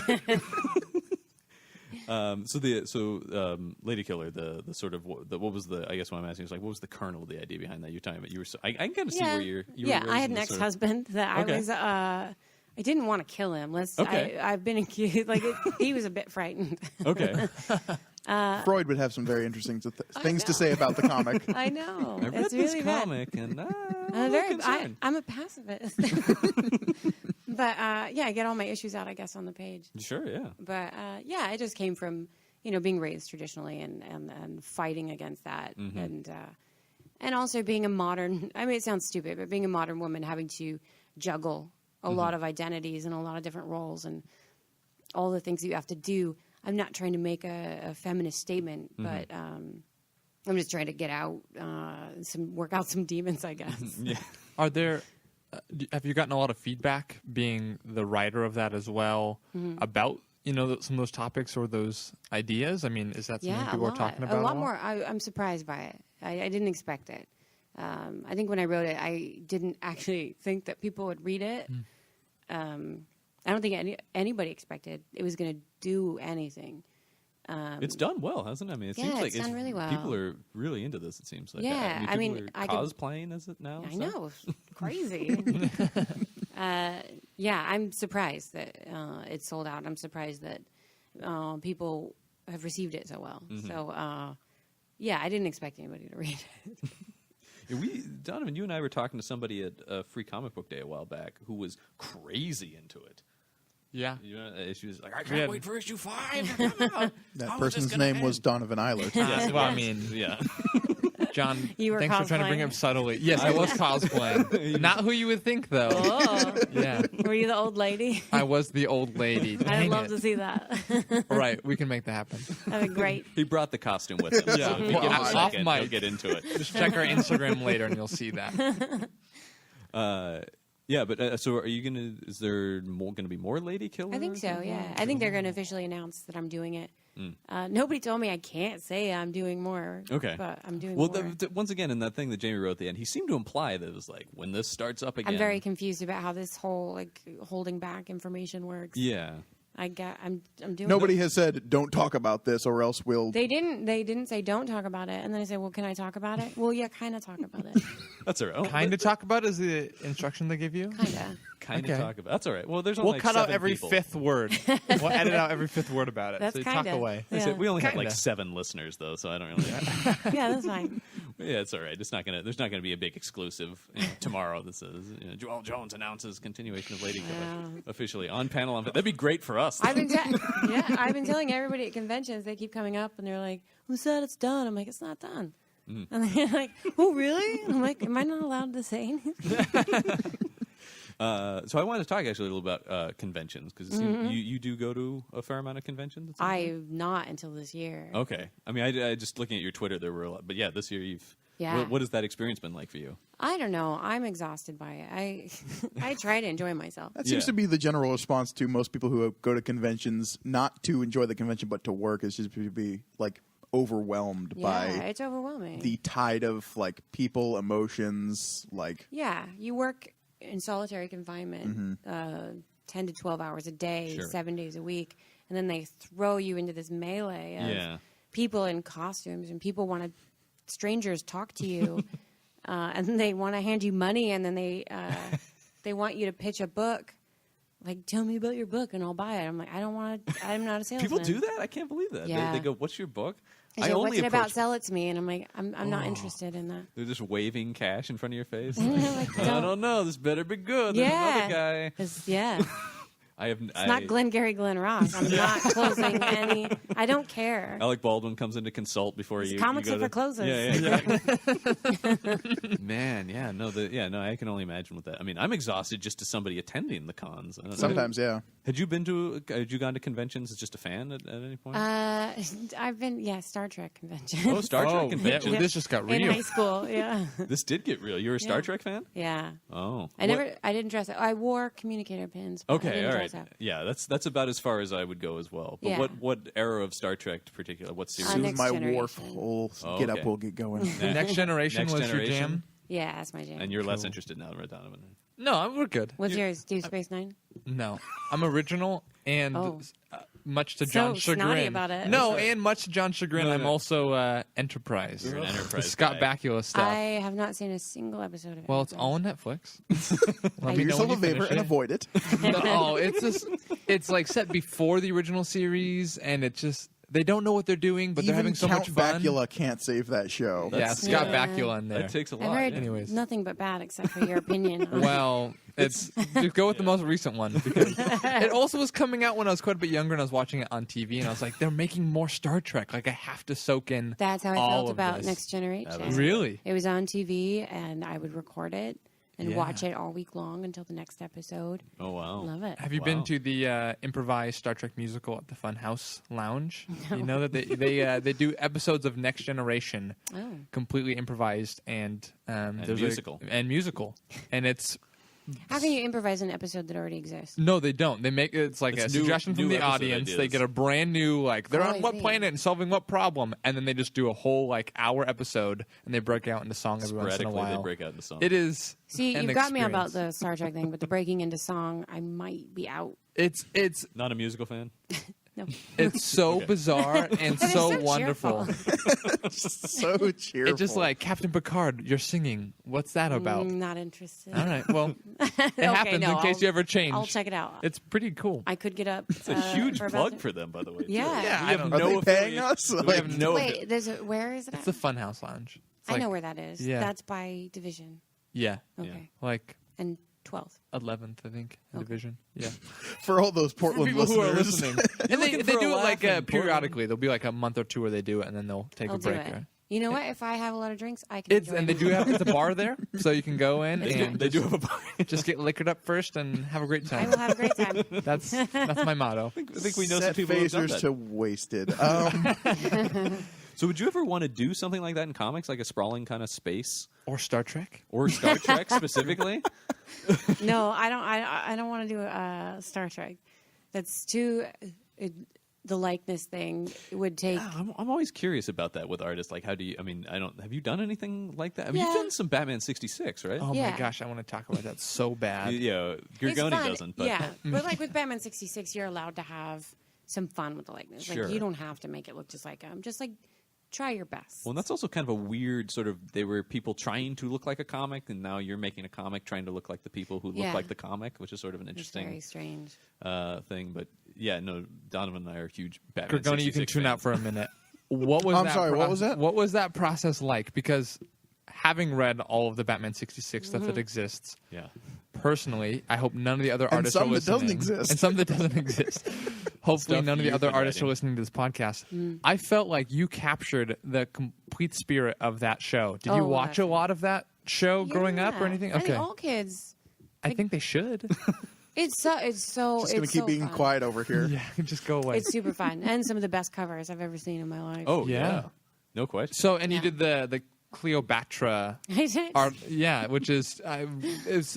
Lady Killer, the sort of what was the? I guess what I'm asking is like, what was the kernel of the idea behind that? You're talking about. I can kind of see where you're. I had an ex-husband that I was. I didn't want to kill him. I've been accused. He was a bit frightened. Okay. Freud would have some very interesting things to say about the comic. I know. I read this comic and I'm a pacifist. But I get all my issues out, I guess, on the page. Sure, yeah. But it just came from being raised traditionally and fighting against that, and also being a modern. I mean, it sounds stupid, but being a modern woman having to juggle a lot of identities and a lot of different roles and all the things that you have to do. I'm not trying to make a feminist statement, but I'm just trying to get out work out some demons, I guess. Yeah. Are there? Have you gotten a lot of feedback, being the writer of that as well, about some of those topics or those ideas? I mean, is that something people are talking about? A lot more. I'm surprised by it. I didn't expect it. I think when I wrote it, I didn't actually think that people would read it. I don't think anybody expected it was going to do anything. It's done well, hasn't it? I mean, it seems like it's done really well. People are really into this. It seems like. Yeah, people are cosplaying as it now. I know, crazy. Yeah, I'm surprised that it's sold out. I'm surprised that people have received it so well. Mm-hmm. So, yeah, I didn't expect anybody to read it. Donovan, you and I were talking to somebody at Free Comic Book Day a while back who was crazy into it. Yeah. You know, she was like, I can't wait for issue 5 to come out. That person's name was Donovan Eilert. Well, I mean, Yeah. John, You were thanks for trying to bring it cosplaying? up subtly. Yes, I was cosplaying. Not who you would think, though. Oh, Yeah. were you the old lady? I was the old lady. I'd Dang love it. to see that. Right, we can make that happen. That'd be great. He brought the costume with him. Yeah. So if you give him a Off second, mic. he'll get into it. Just check our Instagram later and you'll see that. Yeah, but so are you gonna? Is there gonna be more Lady Killers? I think so, yeah. I think they're going to officially announce that I'm doing it. Mm. Nobody told me I can't say I'm doing more. Okay. But I'm doing Well, more. once again, in that thing that Jamie wrote at the end, he seemed to imply that it was like when this starts up again. I'm very confused about how this whole holding back information works. Yeah. I'm doing Nobody has said, don't talk about this or else we'll... They didn't say don't talk about it. And then I said, well, can I talk about it? Well, yeah, kind of talk about it. That's all right. Kind of talk about is the instruction they give you? Kind of. Kind Okay. of talk about. That's all right. Well, there's only We'll like cut out 7 every people. 5th word. We'll edit out every 5th word about it. That's so you kinda. talk away. I said, we only have Kinda. like 7 listeners though, so I don't really. Yeah, that's fine. Yeah, it's all right. It's not gonna. There's not gonna be a big exclusive tomorrow that says Joëlle Jones announces continuation of Lady Killer officially on panel. That'd be great for us. I've been been telling everybody at conventions. They keep coming up and they're like, "Who said it's done?" I'm like, "It's not done." And they're like, "Oh, really?" And I'm like, "Am I not allowed to say anything?" So I wanted to talk actually a little about conventions because you do go to a fair amount of conventions. it seems like? I'm not until this year. Okay. I mean, I just looking at your Twitter, there were a lot, but yeah, this year you've. Yeah. What has that experience been like for you? I don't know. I'm exhausted by it. I try to enjoy myself. That seems Yeah. to be the general response to most people who go to conventions, not to enjoy the convention, but to work, is just to be like overwhelmed Yeah, by it's overwhelming. the tide of like people, emotions, like Yeah, you work in solitary confinement 10 to 12 hours a day, Sure. 7 days a week, and then they throw you into this melee of Yeah. people in costumes, and people want to, strangers talk to you, and they want to hand you money, and then they want you to pitch a book. Like, tell me about your book, and I'll buy it. I'm like, I don't want to. I'm not a salesman. People do that? I can't believe that. Yeah. They go, "What's your book?" I say, what's it about? Sell it to me, and I'm like, I'm not interested in that. They're just waving cash in front of your face. Like, I don't know. This better be good. There's Yeah. another guy. 'Cause, yeah. It's It's not Glengarry Glen Ross. I'm not closing any. I don't care. Alec Baldwin comes in to consult before you. Comics you are go for closers. Yeah. Man, yeah, no, I can only imagine with that. I mean, I'm exhausted just to somebody attending the cons. I don't know. sometimes, yeah. Had you gone to conventions as just a fan at any point? I've been Star Trek convention Oh, Star Trek convention. Yeah, this just got in real. high school. Yeah, This did get real. You're a Star Yeah. Trek fan? yeah. Oh, I didn't dress up. I wore communicator pins. But I Okay, didn't all dress right. up. Yeah, that's about as far as I would go as well. But Yeah. what era of Star Trek in particular? What series? Soon Next my Generation. Worf whole Oh, get okay. up will get going. Next Generation Next was your Generation? jam? Yeah, that's my jam. And you're less interested now, right, Donovan? No, we're good. What's yours? Deep Space Nine. No, I'm original, and Oh. much to So John's chagrin. snotty about it. No, That's right. and much to John's chagrin, No, I'm no. also Enterprise. You're an The Enterprise Scott guy. Bakula stuff. I have not seen a single episode of it. Well, it's all on Netflix. Let Do me know yourself when a you favor finish and it. avoid it. No, it's like set before the original series, and it just they don't know what they're doing, but they're Even having so Count much fun. Bakula can't save that show. Yeah, Scott Yeah. Bakula in there. That takes a I've lot. heard yeah. Anyways. nothing but bad except for your opinion. on it. Well, it's just go with the most recent one because it also was coming out when I was quite a bit younger and I was watching it on TV and I was like, they're making more Star Trek. Like I have to soak in. That's how I all felt of about this. Next Generation. Really? It was on TV, and I would record it and Yeah. watch it all week long until the next episode. Oh wow. Love it. Have you Wow. been to the improvised Star Trek musical at the Funhouse Lounge? You know that they do episodes of Next Generation Oh. completely improvised and there's musical. and it's How can you improvise an episode that already exists? no, they don't. They make it's like It's a new- suggestion from new the episode audience. They ideas. get a brand new like they're Oh, on I what see. planet and solving what problem, and then they just do a whole like hour episode and they break out into song every once in a Sporadically, they while. break out into song. It is. See, an you've got me experience. about the Star Trek thing, but the breaking into song, I might be out. It's Not a musical fan. No. It's so bizarre and But it's so so wonderful. So cheerful. It's just like Captain Picard, you're singing. What's that about? Not interested. All right. Well, it happens no, in case you ever change. I'll check it out. It's pretty cool. I could get up. It's a huge for plug about- for them, by the way. too. Yeah. Yeah, We I have don't- Are no they paying affiliate- us? We Like- have no. Wait, where is it It's at? the Funhouse Lounge. It's I like- know where that is. Yeah. That's by division. Yeah. Okay. Like And 12th. 11th, I think, in Okay. division. Yeah. For all those Portland People who are listeners. listening. And they looking for do a it like laugh in periodically. There'll be like a month or two where they do it, and then they'll take I'll a do break. it. Right? You know what? If I have a lot of drinks, I can. It's enjoy and they it. do have it's a bar there, so you can go in and They do have a bar. just get liquored up first and have a great I time. will have a great time. That's my motto. I think we know some Set people who have done phasers that. to wasted. So would you ever want to do something like that in comics, like a sprawling kind of space, Or Star Trek. or Star Trek specifically? No, I don't want to do Star Trek. That's too. The likeness thing would take. Yeah, I'm always curious about that with artists. Like, how do you? I mean, I don't. Have you done anything like that? I mean, Yeah. you've done some Batman '66, right? Oh Yeah. my gosh, I want to talk about that so bad. Yeah, It's Gorgoni fun. doesn't. But Yeah, but like with Batman '66, you're allowed to have some fun with the likeness. Sure. Like you don't have to make it look just like him. Just like try your best. Well, and that's also kind of a weird sort of. They were people trying to look like a comic, and now you're making a comic trying to look like the people who look Yeah. like the comic, which is sort of an It's very interesting strange. thing. But yeah, no, Donovan and I are huge Batman. Gorgoni, you can 66 tune out fans. for a minute. What was I'm that sorry, what was that? What was that process like? Because having read all of the Batman 66 stuff Mm-hmm. that exists, Yeah. personally, I hope none of the other And artists some are that doesn't listening. exist. And some that doesn't exist. Hopefully, Stuff none of the you've other been artists are writing. listening to this podcast. Mm. I felt like you captured the complete spirit of that show. Did you Oh, watch a definitely. lot of that show growing up or Yeah. anything? I think Okay. all kids. I think they should. It's so. Just gonna it's keep so being fun. quiet over here. yeah, just go away. It's super fun, and some of the best covers I've ever seen in my life. Oh Yeah. yeah. No question. So, and you Yeah. did the Cleopatra I did. art, yeah, which is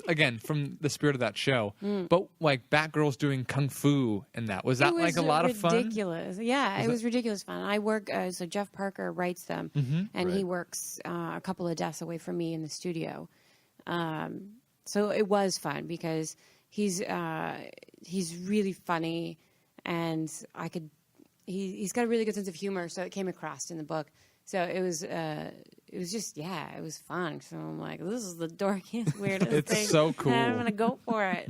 again from the spirit of that show. But like Batgirl's doing kung fu in that. Was that It like a was lot of fun? ridiculous. Yeah, it was ridiculous fun. I work, so Jeff Parker writes them, and he Right. works a couple of desks away from me in the studio. So it was fun because he's really funny, and he's got a really good sense of humor, so it came across in the book. So it was just, it was fun. So I'm like, this is the dorkiest, weirdest It's thing. so cool. And I'm gonna go for it.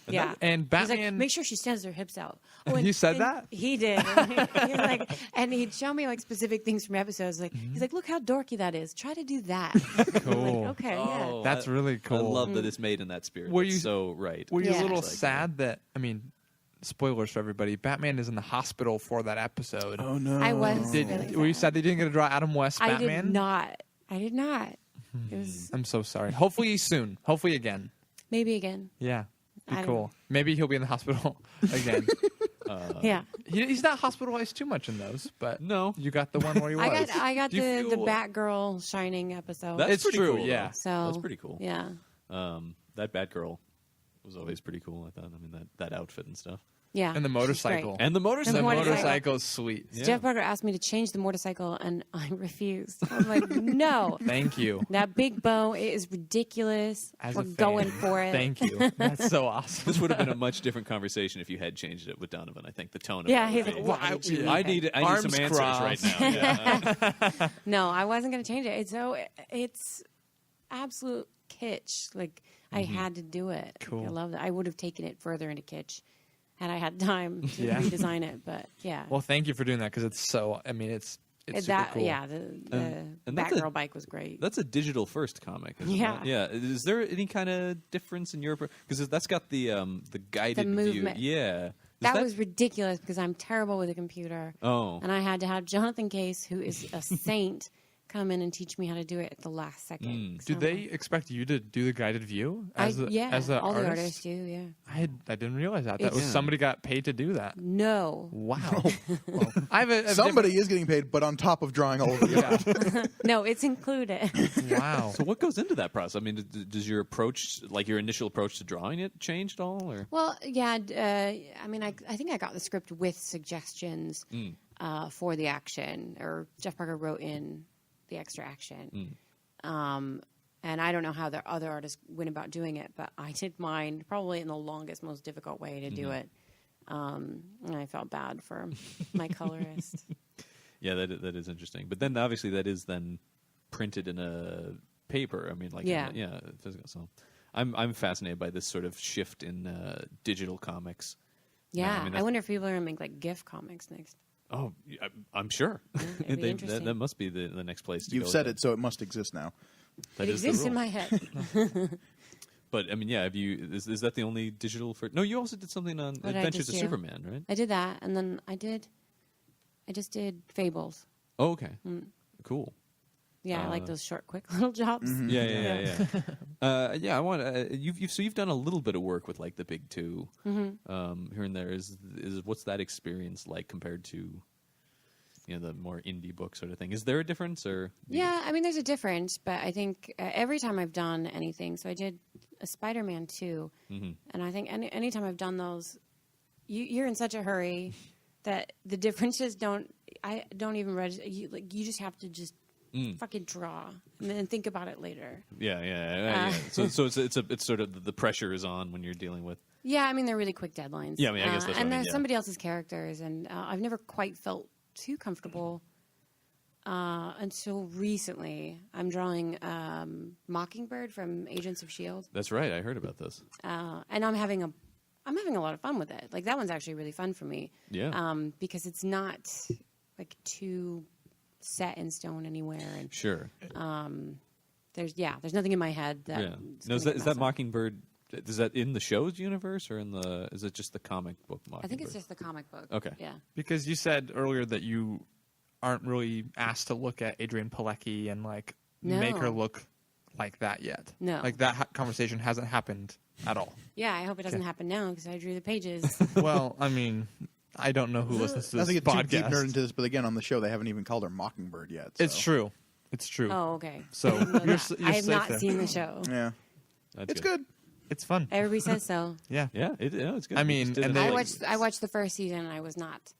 Yeah. And He's like, Batman. make sure she stands her hips out. He said and that? He did. He's like, and he'd show me like specific things from episodes. Like he's like, look how dorky that is. Try to do that. Cool. Like, okay, yeah. Oh, That's really cool. I love that it's made in that spirit. Were That's you- so right? Were you Yeah. a little It's like, sad that spoilers for everybody? Batman is in the hospital for that episode. Oh no! I was. Did, really were you sad they didn't get to draw Adam West I Batman? did not. I did not. It was I'm so sorry. Hopefully soon. Hopefully again. maybe again. Yeah. Be I don't cool. know. Maybe he'll be in the hospital again. Yeah. He's not hospitalized too much in those, but No. you got the one where he was. I got Do you the feel- Batgirl Shining episode. That's It's pretty true, cool, yeah. though. so That's pretty cool. Yeah. That Batgirl was always pretty cool. I thought. I mean, that outfit and stuff, Yeah. And the she's motorcycle. great. and the motorcycle. The motorcycle. motorcycle is sweet. Yeah. Jeff Parker asked me to change the motorcycle, and I refused. I'm like, no. Thank you. That big bow is ridiculous. As We're a fan. going for it. Thank you. That's so awesome. This would have been a much different conversation if you had changed it with Donovan. I think the tone of Yeah, it. he's would like, be- why did you? I need Arms some answers crossed. right now. Yeah. No, I wasn't going to change it. It's absolute kitsch. Like I had to do it. Cool. Like, I love that. I would have taken it further into kitsch had I had time to Yeah. redesign it. But yeah, Well, thank you for doing that because it's so. I mean, it's super that cool. yeah, the and that's a- Batgirl bike was great. That's a digital first comic. Isn't Yeah. it? Yeah. Is there any kind of difference in your because that's got the guided view? movement. Yeah. Is That was ridiculous because I'm terrible with a computer. Oh. And I had to have Jonathan Case, who is a saint, come in and teach me how to do it at the last second. So Did they expect you to do the guided view as I, yeah, as the all artist? the artists do. Yeah. I didn't realize that. That It's- was somebody got paid to do that. No, Wow. Well, I have a Somebody is getting paid, but on top of drawing all of the art. Yeah. no, it's included. Wow. So what goes into that process? I mean, does your approach, like your initial approach to drawing it, change at all? Or Well, yeah. I mean, I think I got the script with suggestions for the action, or Jeff Parker wrote in the extra action. And I don't know how the other artists went about doing it, but I did mine probably in the longest, most difficult way to do it. And I felt bad for my colorist. Yeah, that is interesting. But then obviously that is then printed in a paper. I mean, like physical. So I'm fascinated by this sort of shift in digital comics. Yeah, I mean, I wonder if people are gonna make like GIF comics next. Oh, I'm sure. Yeah, it'd be interesting. That must be the next place to You've go. said it, so it must exist now. That It is the exists in rule. my head. But I mean, yeah. Have you? Is that the only digital? No, you also did something on What did I Adventures just of do? Superman, right? I did that, and then I just did Fables. Oh, okay. Cool. Yeah, I like those short, quick little jobs. Yeah. I want you've done a little bit of work with like the big two here and there. Is what's that experience like compared to the more indie book sort of thing? Is there a difference or? Yeah, I mean, there's a difference, but I think every time I've done anything, so I did a Spider-Man 2, and I think anytime I've done those, you're in such a hurry that the differences don't even register. You just have to just fucking draw and then think about it later. Yeah. So it's sort of the pressure is on when you're dealing with. Yeah, I mean, they're really quick deadlines. Yeah, I mean, I guess that's what I and mean, they're yeah. somebody else's characters, and I've never quite felt too comfortable until recently. I'm drawing Mockingbird from Agents of S.H.I.E.L.D. That's right. I heard about this. And I'm having a lot of fun with it. Like, that one's actually really fun for me. Yeah. Because it's not like too set in stone anywhere, and Sure. there's nothing in my head that. Yeah. No, is that Mockingbird? Is that in the show's universe or is it just the comic book Mockingbird? I think it's just the comic book. Okay. Yeah. Because you said earlier that you aren't really asked to look at Adrienne Palicki and like No. make her look like that yet. No. Like that conversation hasn't happened at all. Yeah, I hope it doesn't happen now because I drew the pages. Well, I mean, I don't know who listens to Not this to get too deep podcast. nerd into this, but again, on the show, they haven't even called her Mockingbird yet. So. It's true. It's true. Oh, okay. So I didn't know you're that. you're I have safe not there. seen the show. Yeah, That's it's good. It's fun. Everybody says so. Yeah. Yeah, it's good. I mean, You just did and it. they- I watched the first season and I was not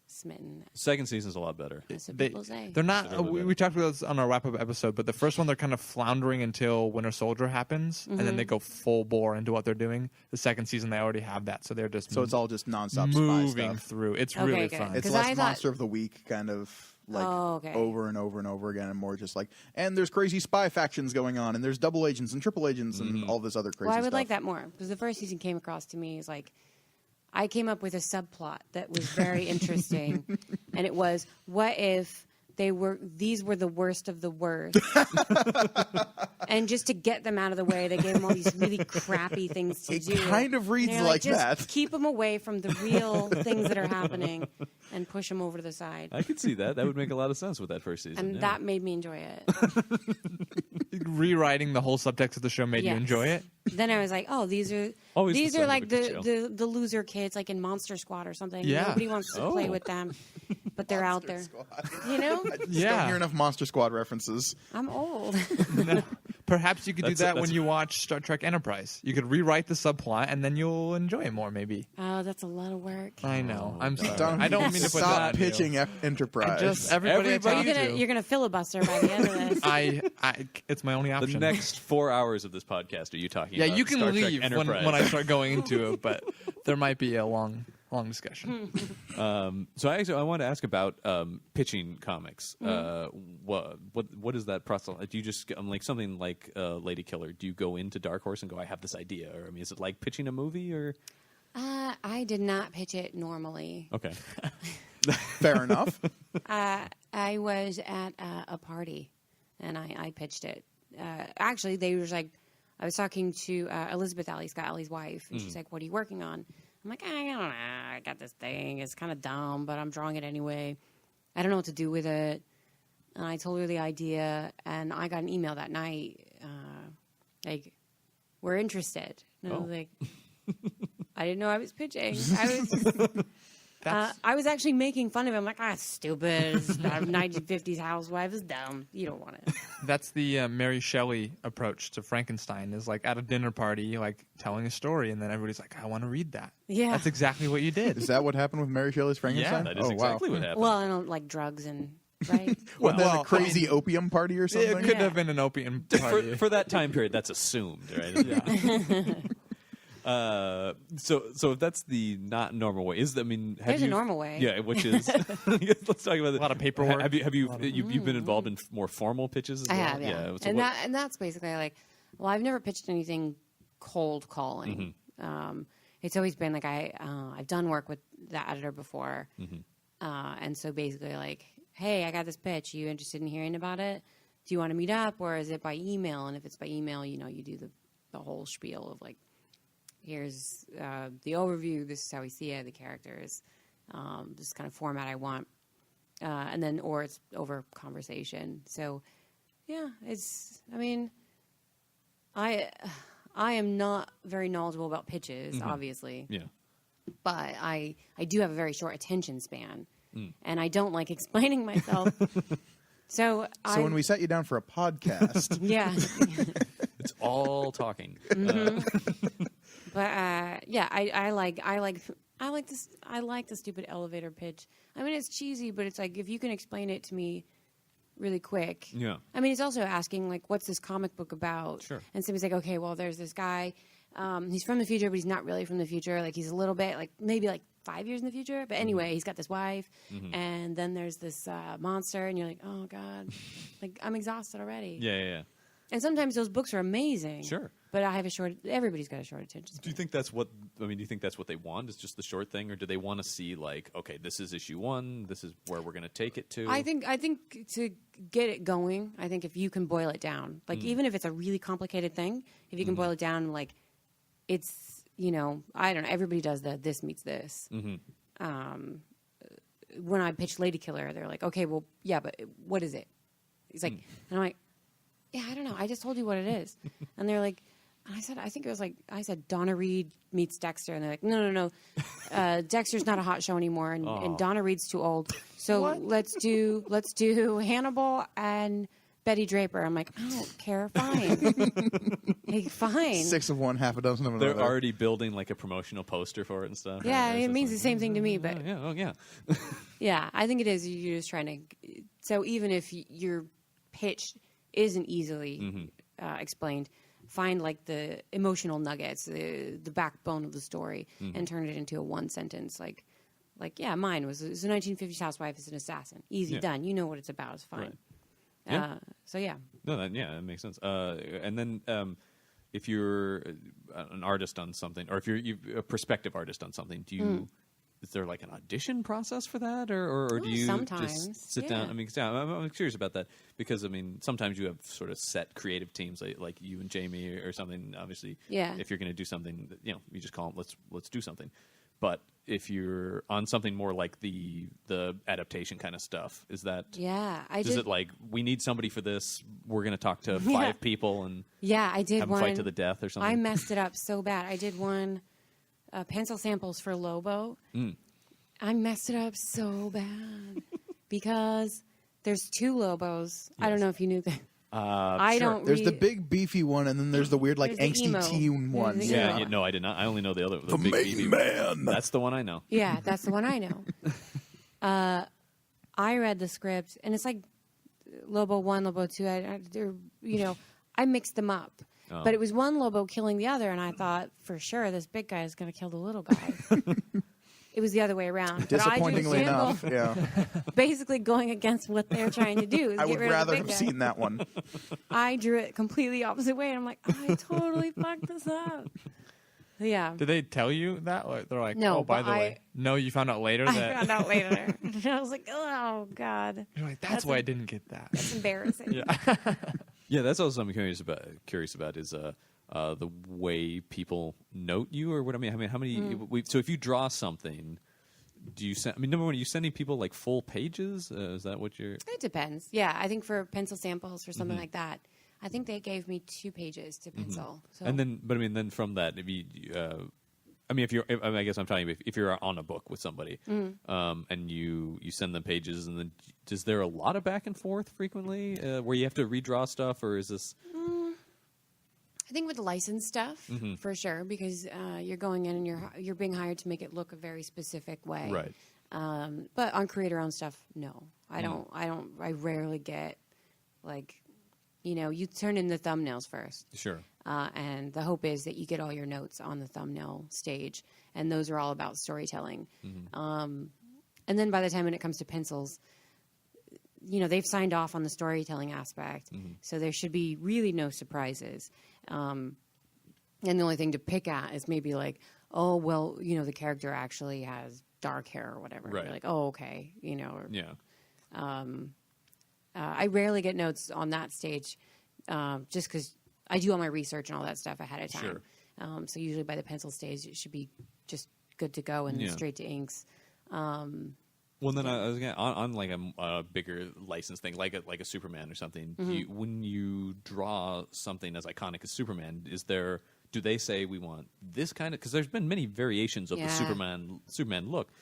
smitten. Second season's a lot better. That's what people say. They're not. They're really We talked about this on our wrap up episode, but the first one they're kind of floundering until Winter Soldier happens, and then they go full bore into what they're doing. The second season they already have that, so they're just So it's all just nonstop moving spy stuff. through. It's Okay, really good. fun. It's 'Cause less I thought- Monster of the Week kind of like Oh, okay. over and over and over again, and more just like, and there's crazy spy factions going on, and there's double agents and triple agents and all this other crazy Well, I would stuff. like that more because the first season came across to me as like I came up with a subplot that was very interesting, and it was what if these were the worst of the worst, and just to get them out of the way, they gave them all these really crappy things to It do. kind of reads And they're like just that. Keep them away from the real things that are happening, and push them over to the side. I could see that. That would make a lot of sense with that first season. And yeah. that made me enjoy it. Rewriting the whole subtext of the show made you Yes. enjoy it. Then I was like, oh, these are Always the sign of a like good the loser kids, like in Monster Squad or something. Yeah. Nobody wants to play Oh. with them, but they're out there. You know, Just Yeah. don't hear enough Monster Squad references. I'm old. Perhaps you could do that when That's- you watch Star Trek Enterprise. You could rewrite the subplot, and then you'll enjoy it more. Maybe. Oh, that's a lot of work. I know. I'm sorry. Don't, I don't mean to put stop that. pitching Enterprise. Just everybody. Everybody- I You're talk gonna to. you're gonna filibuster by the end of this. It's my only The option. next 4 hours of this podcast are you talking Yeah, about you can Star Trek leave when Enterprise. I start going into it, but there might be a long discussion. So I want to ask about pitching comics. What is that process? Do you just like something like Lady Killer? Do you go into Dark Horse and go, I have this idea, or I mean, is it like pitching a movie or? I did not pitch it normally. Okay, Fair enough. I was at a party, and I pitched it. Actually, they were like, I was talking to Elizabeth Alley, Scott Alley's wife, and she's like, "What are you working on?" I'm like, I don't know. I got this thing. It's kind of dumb, but I'm drawing it anyway. I don't know what to do with it. And I told her the idea, and I got an email that night, like, we're interested. And I was like, I didn't know I was pitching. I was actually making fun of him. Like, stupid. It's a 1950s housewife. It's dumb. You don't want it. That's the Mary Shelley approach to Frankenstein. Is like at a dinner party, like telling a story, and then everybody's like, "I want to read that." Yeah. That's exactly what you did. Is that what happened with Mary Shelley's Frankenstein? that is oh, exactly wow. what happened. Well, I don't like drugs and, right? Wasn't that Well, a crazy opium party or something? It could Yeah. have been an opium party. for that time period, that's assumed, right? Yeah. So if that's the not normal way, There's a normal way. Yeah, which is let's talk about A lot of paperwork. Have you've been involved in more formal pitches as I well? have, yeah. So And that's basically like, well, I've never pitched anything cold calling. It's always been like I've done work with the editor before, and so basically like, hey, I got this pitch. Are you interested in hearing about it? Do you want to meet up, or is it by email? And if it's by email, you do the whole spiel of like, here's the overview. This is how we see it. The characters, this kind of format I want, and then or it's over conversation. So, yeah, I am not very knowledgeable about pitches, obviously. Yeah. But I do have a very short attention span, and I don't like explaining myself. So when we set you down for a podcast, yeah, It's all talking. but yeah, I like this. I like the stupid elevator pitch. I mean, it's cheesy, but it's like if you can explain it to me really quick. Yeah. I mean, it's also asking like, what's this comic book about? Sure. And somebody's like, okay, well, there's this guy. He's from the future, but he's not really from the future. Like he's a little bit like maybe like 5 years in the future. But anyway, he's got this wife, and then there's this monster, and you're like, oh god, like I'm exhausted already. Yeah. And sometimes those books are amazing. Sure. But I have everybody's got a short attention span. Do you think that's what? Do you think that's what they want? Is just the short thing, or do they want to see like, okay, this is issue 1. This is where we're going to take it to. I think to get it going, I think if you can boil it down, like even if it's a really complicated thing, if you can boil it down, like it's I don't know. Everybody does this meets this. When I pitched Lady Killer, they're like, okay, well, yeah, but what is it? He's like, and I'm like, yeah, I don't know. I just told you what it is. And they're like, and I said Donna Reed meets Dexter. And they're like, no. Dexter's not a hot show anymore. And Donna Reed's too old. So let's do Hannibal and Betty Draper. I'm like, I don't care. Fine. Hey, fine. 6 of one, half a dozen of another. They're already building like a promotional poster for it and stuff. Yeah, Right? it means the same thing to me. But yeah. yeah, I think it is. You're just trying to. So even if your pitch isn't easily explained, find like the emotional nuggets, the backbone of the story, and turn it into a one sentence. Like yeah, mine was a 1950s housewife is an assassin. Easy, done. You know what it's about. It's fine. Right. Yeah. So yeah. No, that makes sense. And then if you're an artist on something, or if you're a prospective artist on something, do you? Is there like an audition process for that, or do you sometimes, just sit down? I'm curious about that because sometimes you have sort of set creative teams like you and Jamie or something. Obviously, if you're going to do something, you just call them. Let's do something. But if you're on something more like the adaptation kind of stuff, is that is it like we need somebody for this? We're going to talk to 5 people and I did have them fight to the death or something. I messed it up so bad. I did one. Pencil samples for Lobo. I messed it up so bad because there's 2 Lobos. I don't know if you knew that. I don't. There's the big beefy one, and then there's the weird like There's the angsty emo. teen one. There's the emo. No, I did not. I only know the other. The big main BB man. That's the one I know. Yeah, that's the one I know. I read the script, and it's like Lobo 1, Lobo 2. I mixed them up. But it was one Lobo killing the other, and I thought, for sure, this big guy is going to kill the little guy. It was the other way around. Disappointingly enough, yeah. Basically going against what they're trying to do. Is I get would rid of the rather big have guy. seen that one. I drew it completely opposite way, and I'm like, I totally fucked this up. Yeah. Did they tell you that? Or they're like, No, oh, by but the way. No, you found out later I that. found out later. I was like, oh, God. You're like, that's why I didn't get that. That's embarrassing. Yeah. Yeah, that's also something curious about is the way people note you, or what I mean. How many? So if you draw something, do you send? Number one, are you sending people like full pages? Is that what you're? It depends. Yeah, I think for pencil samples or something like that, I think they gave me 2 pages to pencil. So. And then, then from that, if you, I guess I'm telling you, if you're on a book with somebody, and you send them pages, and then is there a lot of back and forth frequently where you have to redraw stuff, or is this? I think with licensed stuff, for sure, because you're going in and you're being hired to make it look a very specific way. Right. But on creator-owned stuff, no, I don't. I rarely get like, you turn in the thumbnails first. Sure. And the hope is that you get all your notes on the thumbnail stage, and those are all about storytelling. And then by the time when it comes to pencils, they've signed off on the storytelling aspect, so there should be really no surprises. And the only thing to pick at is maybe like, oh, well, the character actually has dark hair or whatever. Right. You're like, oh, okay, or, Yeah. I rarely get notes on that stage, just because I do all my research and all that stuff ahead of time. Sure. So usually by the pencil stage, it should be just good to go and straight to inks. Well, then I was on like a bigger license thing, like a Superman or something. When you draw something as iconic as Superman, do they say we want this kind of? Because there's been many variations of the Superman look.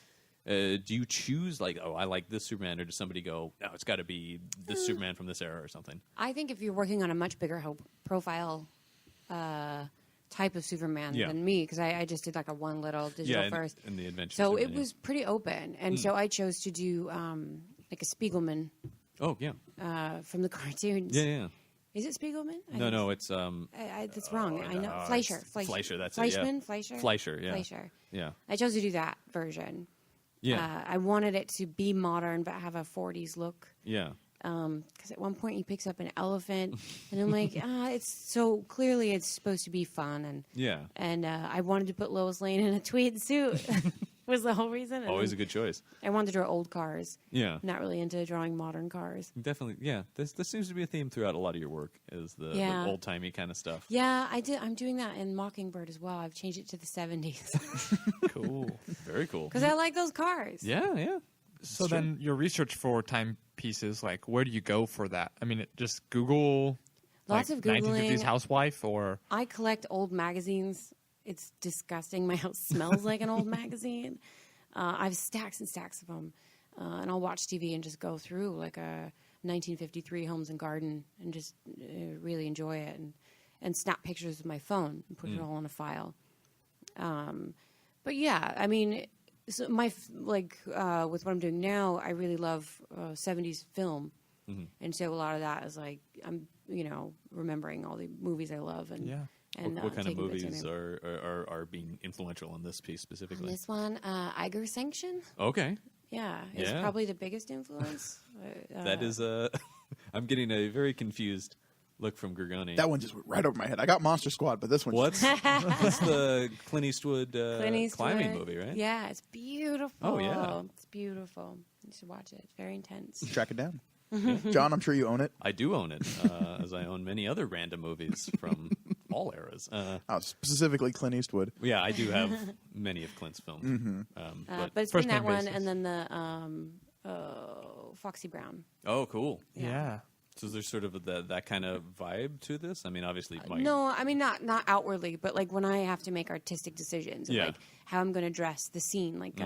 Do you choose like, oh, I like this Superman, or does somebody go, no, it's got to be this Superman from this era or something? I think if you're working on a much bigger profile type of Superman than me, because I just did like a one little digital first. In the adventure. So Superman, it was pretty open, and so I chose to do like a Spiegelman. Oh yeah. From the cartoons. Yeah. Is it Spiegelman? No, it's that's wrong. I know Fleischer. That's Fleischman. it. Yeah. Fleischer. Fleischer. Yeah. Fleischer. Yeah. I chose to do that version. Yeah. I wanted it to be modern but have a 40s look. Yeah. Because at one point he picks up an elephant, and I'm like, it's so clearly it's supposed to be fun, and I wanted to put Lois Lane in a tweed suit. Was the whole reason. Always a good choice. I wanted to draw old cars. Yeah. Not really into drawing modern cars. Definitely. Yeah. This seems to be a theme throughout a lot of your work, is the old timey kind of stuff. Yeah, I'm doing that in Mockingbird as well. I've changed it to the 70s. Cool. Very cool. Because I like those cars. Yeah. So then your research for timepieces, like where do you go for that? I mean, just Google Lots of Googling. 1950s housewife, or I collect old magazines. It's disgusting. My house smells like an old magazine. I have stacks and stacks of them. And I'll watch TV and just go through like a 1953 Homes and Garden and just really enjoy it and snap pictures with my phone and put it all in a file. But yeah, I mean, so with what I'm doing now, I really love 70s film. And so a lot of that is like, I'm, remembering all the movies I love and And what kind of taking bits movies in are being influential in this piece specifically? this one, Iger Sanction. Okay. Yeah, it's probably the biggest influence. That is I'm getting a very confused look from Gorgoni. That one just went right over my head. I got Monster Squad, but this one. What's the Clint Eastwood, climbing movie, right? Yeah, it's beautiful. Oh, yeah. It's beautiful. You should watch it. It's very intense. Track it down. John, I'm sure you own it. I do own it, as I own many other random movies from all eras. Specifically Clint Eastwood. Yeah, I do have many of Clint's films. But it's First been that name one, basis. and then the Foxy Brown. Oh, cool. yeah. So is there sort of that kind of vibe to this? I mean, obviously, No, I mean not outwardly, but like when I have to make artistic decisions, of, like how I'm going to dress the scene, like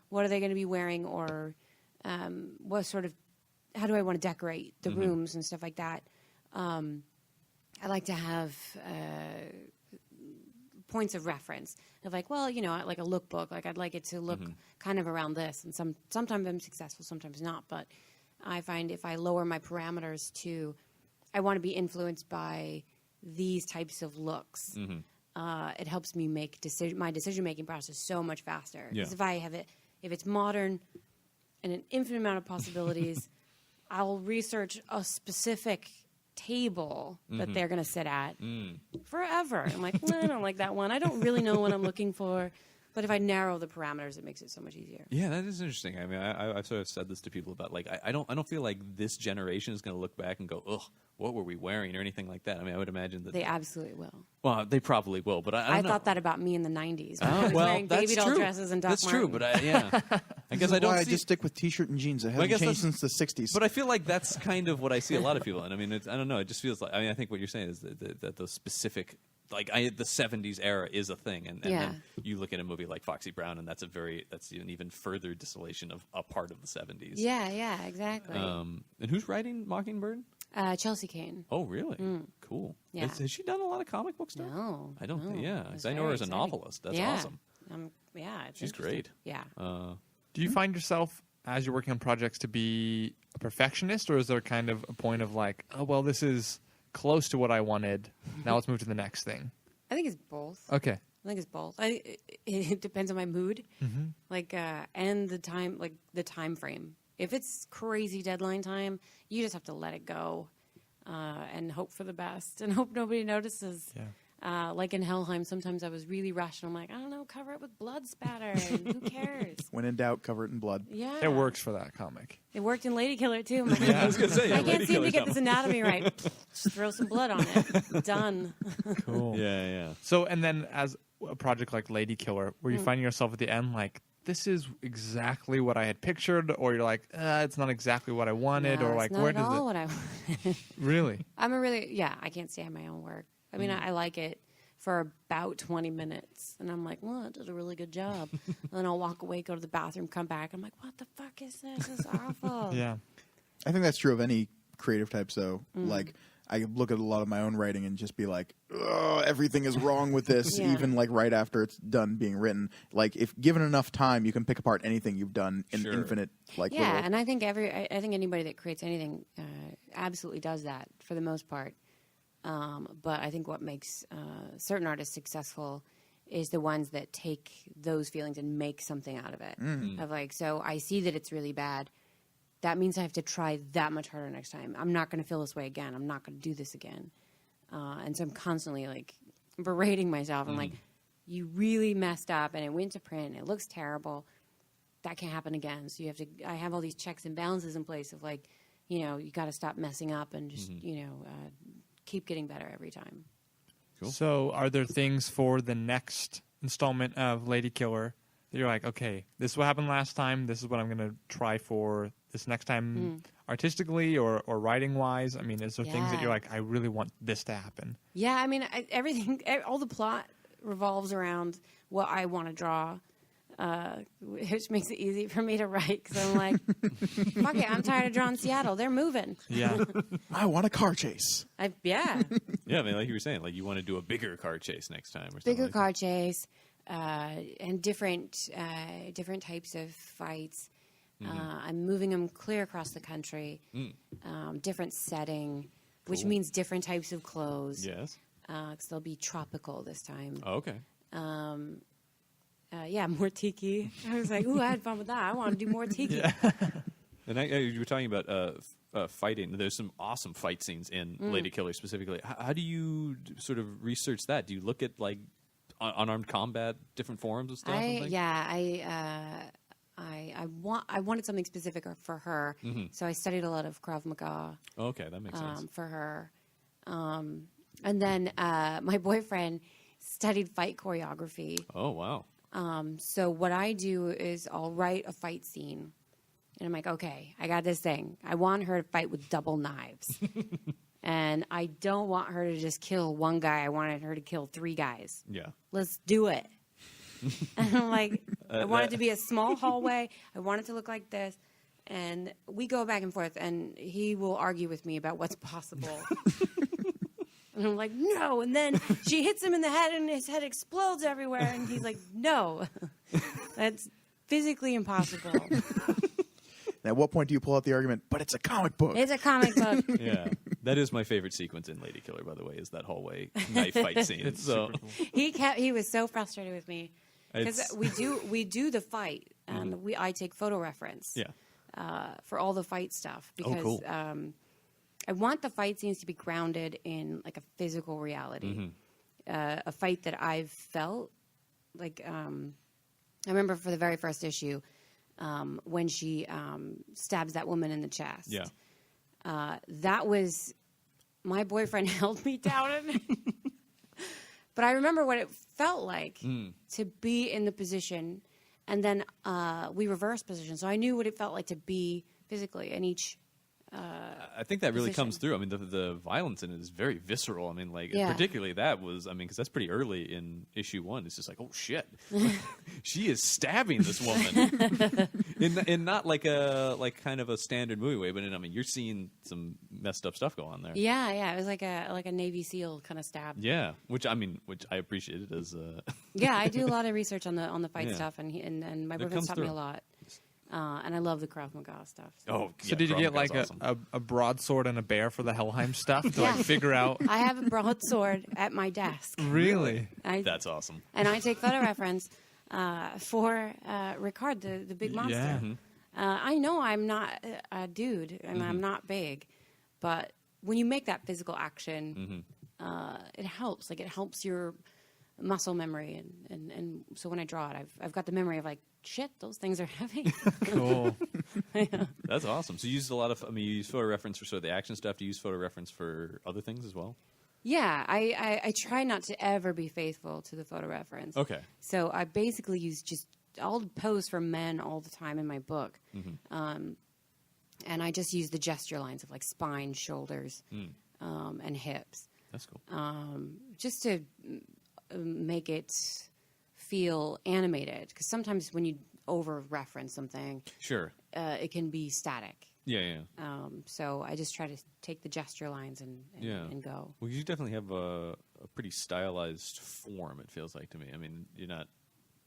what are they going to be wearing, or what sort of, how do I want to decorate the rooms and stuff like that. I like to have points of reference of like, well, like a lookbook, like I'd like it to look kind of around this, and sometimes I'm successful, sometimes not, but I find if I lower my parameters to, I want to be influenced by these types of looks, it helps me make my decision-making process so much faster. Because if I have it, if it's modern and an infinite amount of possibilities, I'll research a specific table that they're going to sit at forever. I'm like, I don't like that one. I don't really know what I'm looking for. But if I narrow the parameters, it makes it so much easier. Yeah, that is interesting. I mean, I've sort of said this to people about, like, I don't feel like this generation is going to look back and go, ugh, what were we wearing or anything like that. I mean, I would imagine that They absolutely will. Well, they probably will, but I don't know. thought that about me in the 90s. When Oh, I was well, wearing that's baby doll true. dresses and Doc That's true, Martens. but I guess I don't Why I see. just stick with T-shirt and jeans. It hasn't guess changed that's- since the 60s. But I feel like that's kind of what I see a lot of people in. I mean, I don't know. It just feels like, I mean, I think what you're saying is that the specific, like the 70s era is a thing, and then you look at a movie like Foxy Brown, and that's an even further distillation of a part of the 70s. Yeah, exactly. And who's writing Mockingbird? Chelsea Kane. Oh, really? Cool. Yeah. Has she done a lot of comic book stuff? No. I don't think. no. Yeah, It was 'cause I know her very as a exciting. novelist. That's Yeah. awesome. It's She's interesting. great. Yeah. Do you find yourself, as you're working on projects, to be a perfectionist, or is there kind of a point of like, oh, well, this is close to what I wanted. Now let's move to the next thing. I think it's both. Okay. I think it's both. It depends on my mood, and the time frame. If it's crazy deadline time, you just have to let it go, and hope for the best, and hope nobody notices. Yeah. Like in Helheim, sometimes I was really rational. I'm like, I don't know, cover it with blood spatter. And who cares? When in doubt, cover it in blood. Yeah, It works for that comic. It worked in Lady Killer too. I'm like, I was gonna say, I can't seem to get this anatomy right. Just throw some blood on it. Done. Cool. Yeah. So, and then as a project like Lady Killer, were you finding yourself at the end like, this is exactly what I had pictured, or you're like, it's not exactly what I wanted, No, or it's like, not where at does all it what I wanted. really? I can't stand my own work. I mean, I like it for about 20 minutes, and I'm like, well, I did a really good job. And then I'll walk away, go to the bathroom, come back. I'm like, what the fuck is this? This is awful. Yeah. I think that's true of any creative type. So, like, I look at a lot of my own writing and just be like, "Ugh, everything is wrong with this," Yeah. even like right after it's done being written. Like, if given enough time, you can pick apart anything you've done in Sure. infinite, like, Yeah, little... and I think I think anybody that creates anything absolutely does that for the most part. But I think what makes certain artists successful is the ones that take those feelings and make something out of it. Of like, so I see that it's really bad. That means I have to try that much harder next time. I'm not going to feel this way again. I'm not going to do this again. And so I'm constantly like berating myself. I'm like, you really messed up and it went to print and it looks terrible. That can't happen again. So I have all these checks and balances in place of like, you got to stop messing up and just, keep getting better every time. Cool. So, are there things for the next installment of Lady Killer that you're like, okay, this is what happened last time. This is what I'm going to try for this next time, artistically or writing wise? I mean, is there things that you're like, I really want this to happen? Yeah, I mean, all the plot revolves around what I want to draw, which makes it easy for me to write because I'm like, fuck it, I'm tired of drawing Seattle. They're moving. Yeah. I want a car chase. Yeah. Yeah, I mean, like you were saying, like you want to do a bigger car chase next time or something. Bigger like car chase, and different types of fights. I'm moving them clear across the country. Different setting, which Cool. means different types of clothes. that. Yes. Because they'll be tropical this time. Oh, okay. Yeah, more tiki. I was like, ooh, I had fun with that. I want to do more tiki. And you were talking about fighting. There's some awesome fight scenes in Lady Killer specifically. How do you sort of research that? Do you look at like unarmed combat, different forums and stuff? I wanted something specific for her, so I studied a lot of Krav Maga. Okay, that makes sense. For her, and then my boyfriend studied fight choreography. Oh, wow. So what I do is I'll write a fight scene, and I'm like, okay, I got this thing. I want her to fight with double knives, and I don't want her to just kill one guy. I wanted her to kill 3 guys. Yeah. Let's do it. And I'm like, I want it to be a small hallway. I want it to look like this. And we go back and forth, and he will argue with me about what's possible. And I'm like, no. And then she hits him in the head, and his head explodes everywhere. And he's like, no, that's physically impossible. And at what point do you pull out the argument, but it's a comic book? It's a comic book. Yeah. That is my favorite sequence in Lady Killer, by the way, is that hallway knife fight scene. It's So super cool. He was so frustrated with me. Because we do the fight, and I take photo reference. Yeah. For all the fight stuff because cool. I want the fight scenes to be grounded in like a physical reality, a fight that I've felt. Like I remember for the very first issue when she stabs that woman in the chest. Yeah. That was my boyfriend held me down, but I remember what it felt like to be in the position. And then we reversed position. So I knew what it felt like to be physically in each I think that really position. comes through. I mean, the violence in it is very visceral. I mean, like, Yeah. particularly that was, I mean, because that's pretty early in issue 1. It's just like, oh, shit. She is stabbing this woman. in not like kind of a standard movie way, but I mean, you're seeing some messed up stuff go on there. Yeah. It was like a Navy SEAL kind of stab. Yeah, which I appreciated as Yeah, I do a lot of research on the fight Yeah. stuff, and my It boyfriend comes taught me through. a lot. And I love the Krav Maga stuff. Oh, So did you Krav get Maga's like awesome. a broadsword and a bear for the Helheim stuff to Yeah. like figure out? I have a broadsword at my desk. Really? That's awesome. And I take photo reference for Ricard, the big monster. Yeah. I know I'm not a dude and I'm not big, but when you make that physical action, it helps. Like, it helps your muscle memory, and so when I draw it, I've got the memory of like, shit, those things are heavy. Cool. That's awesome. So you use a lot of. I mean, you use photo reference for sort of the action stuff. Do you use photo reference for other things as well? Yeah, I try not to ever be faithful to the photo reference. Okay. So I basically use I'll pose for men all the time in my book. And I just use the gesture lines of like spine, shoulders, and hips. That's cool. Just to make it feel animated. Because sometimes when you over-reference something, Sure. it can be static. Yeah. So I just try to take the gesture lines and go. Well, you definitely have a pretty stylized form. It feels like to me. I mean, you're not.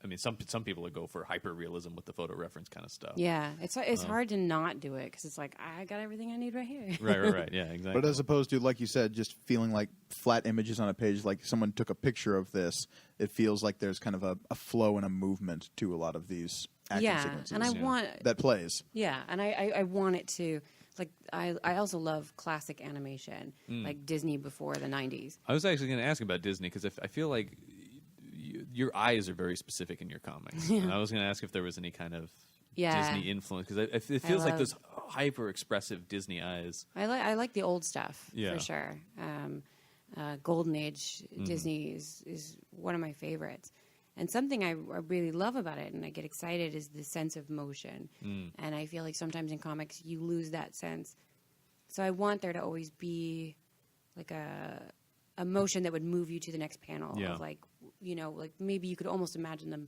I mean, some people would go for hyper realism with the photo reference kind of stuff. Yeah, it's hard to not do it because it's like, I got everything I need right here. Right. Yeah, exactly. But as opposed to, like you said, just feeling like flat images on a page, like someone took a picture of this, it feels like there's kind of a flow and a movement to a lot of these action sequences. And I want that plays. Yeah, and I want it to, like, I also love classic animation, like Disney before the 90s. I was actually going to ask about Disney because I feel like your eyes are very specific in your comics. And I was going to ask if there was any kind of Disney influence because it feels like those hyper expressive Disney eyes. I like the old stuff for sure. Golden Age Disney is one of my favorites. And something I really love about it and I get excited is the sense of motion. And I feel like sometimes in comics you lose that sense. So I want there to always be like a motion that would move you to the next panel of like, you know, like maybe you could almost imagine them